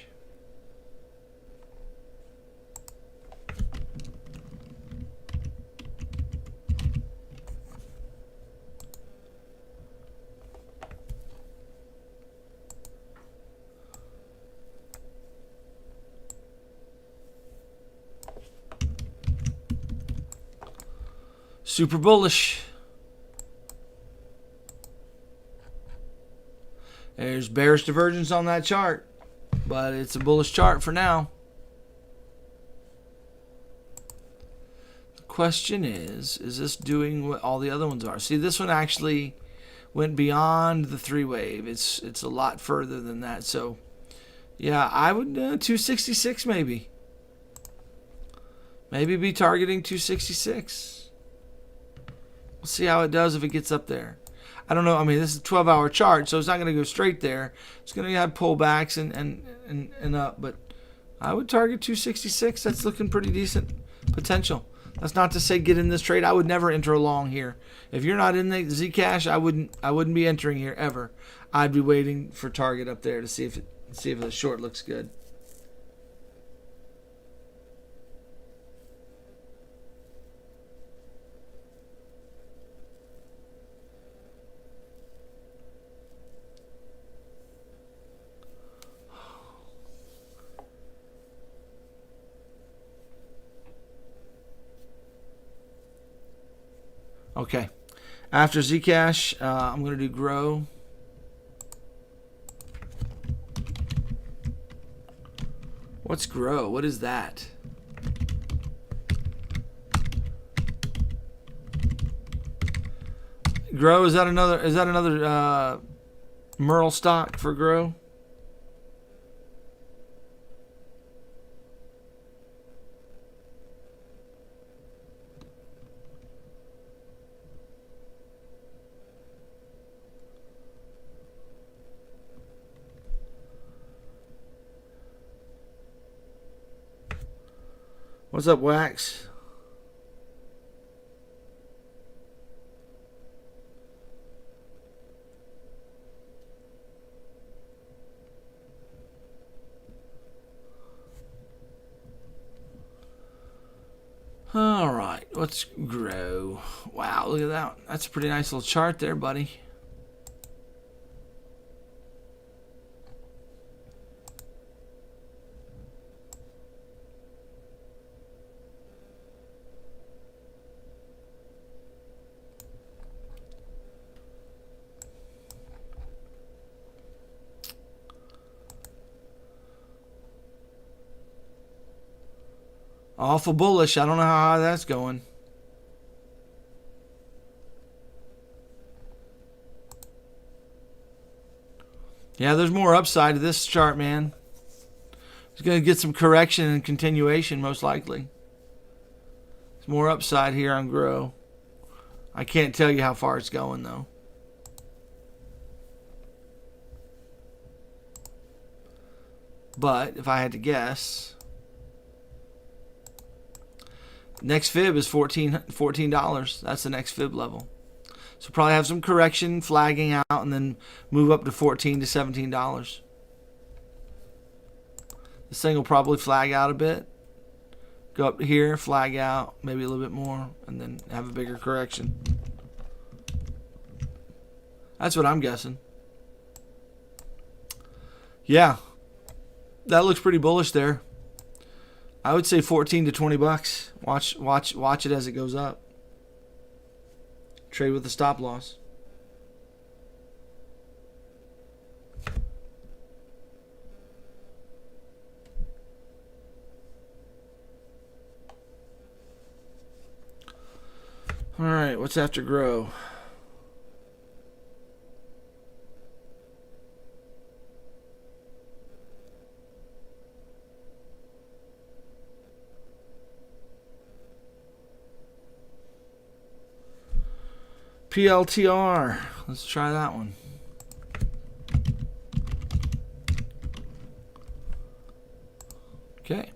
Super bullish. There's bearish divergence on that chart, but it's a bullish chart for now. The question is this doing what all the other ones are? See, this one actually went beyond the 3-wave. It's a lot further than that. So, yeah, I would 266 maybe. Maybe be targeting 266. We'll see how it does if it gets up there. I don't know. I mean, this is a 12-hour chart, so it's not going to go straight there. It's going to have pullbacks and up. But I would target 266. That's looking pretty decent potential. That's not to say get in this trade. I would never enter along here. If you're not in the Zcash, I wouldn't be entering here ever. I'd be waiting for target up there to see if the short looks good. Okay, after Zcash, I'm going to do Grow. What's Grow? What is that? Grow, is that another Merle stock for Grow? What's up, Wax? All right, let's Grow. Wow, look at that. That's a pretty nice little chart there, buddy. Awful bullish. I don't know how high that's going. Yeah, there's more upside to this chart, man. It's going to get some correction and continuation, most likely. There's more upside here on Grow. I can't tell you how far it's going, though. But if I had to guess, next fib is $14. That's the next fib level. So probably have some correction, flagging out, and then move up to $14 to $17. This thing will probably flag out a bit. Go up to here, flag out, maybe a little bit more, and then have a bigger correction. That's what I'm guessing. Yeah, that looks pretty bullish there. I would say 14 to 20 bucks. Watch it as it goes up. Trade with the stop loss. All right, what's after grow? PLTR. Let's try that one. Okay.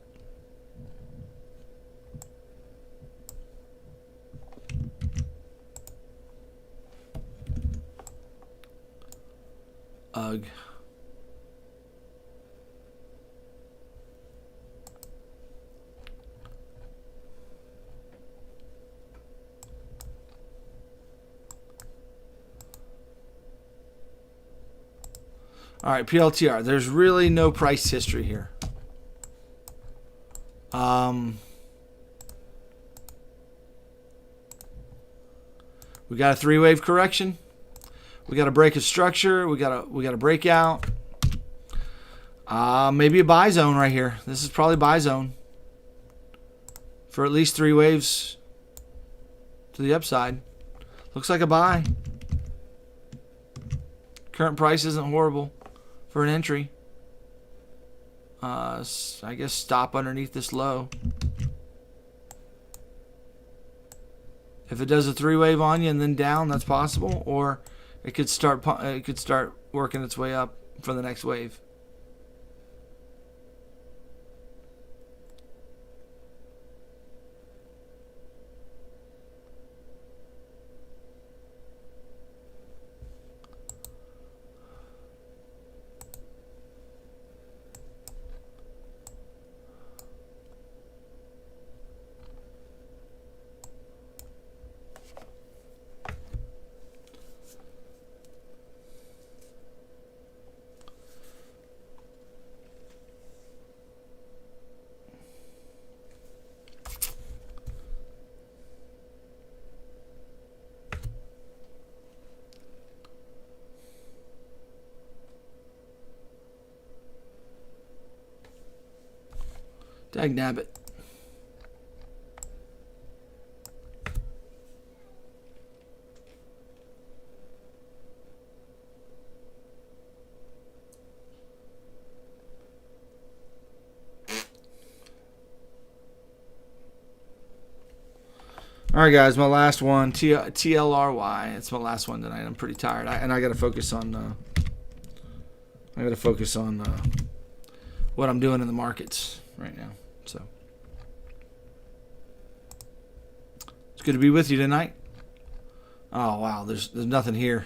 Ugh. All right, PLTR. There's really no price history here. We got a three-wave correction. We got to break a structure. We got to break out. Maybe a buy zone right here. This is probably buy zone for at least three waves to the upside. Looks like a buy. Current price isn't horrible for an entry. I guess stop underneath this low. If it does a three-wave on you and then down, that's possible. Or it could start working its way up for the next wave. Dagnabbit. All right, guys, my last one, TLRY. It's my last one tonight. I'm pretty tired, and I got to focus on. What I'm doing in the markets right now. So it's good to be with you tonight. Oh wow, there's nothing here.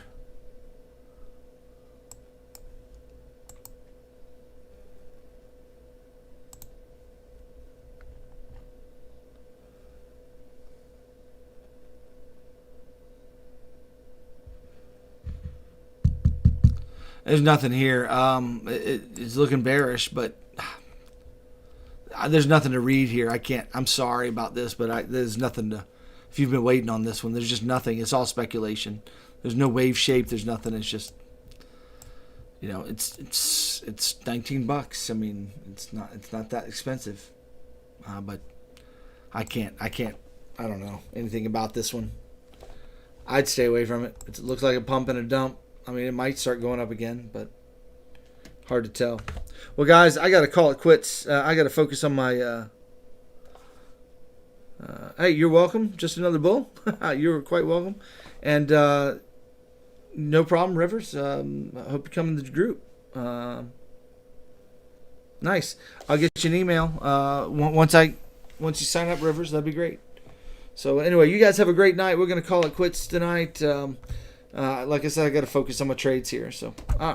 There's nothing here. It's looking bearish, but there's nothing to read here. I'm sorry about this, but there's nothing to. If you've been waiting on this one, there's just nothing. It's all speculation. There's no wave shape. There's nothing. It's just, it's $19. I mean, it's not that expensive, but I don't know anything about this one. I'd stay away from it. It looks like a pump and a dump. I mean, it might start going up again, but hard to tell. Well, guys, I got to call it quits. I got to focus on my... hey, you're welcome. Just another bull. You're quite welcome. And no problem, Rivers. I hope you come in the group. Nice. I'll get you an email once you sign up, Rivers. That'd be great. So anyway, you guys have a great night. We're going to call it quits tonight. Like I said, I got to focus on my trades here. So, all right.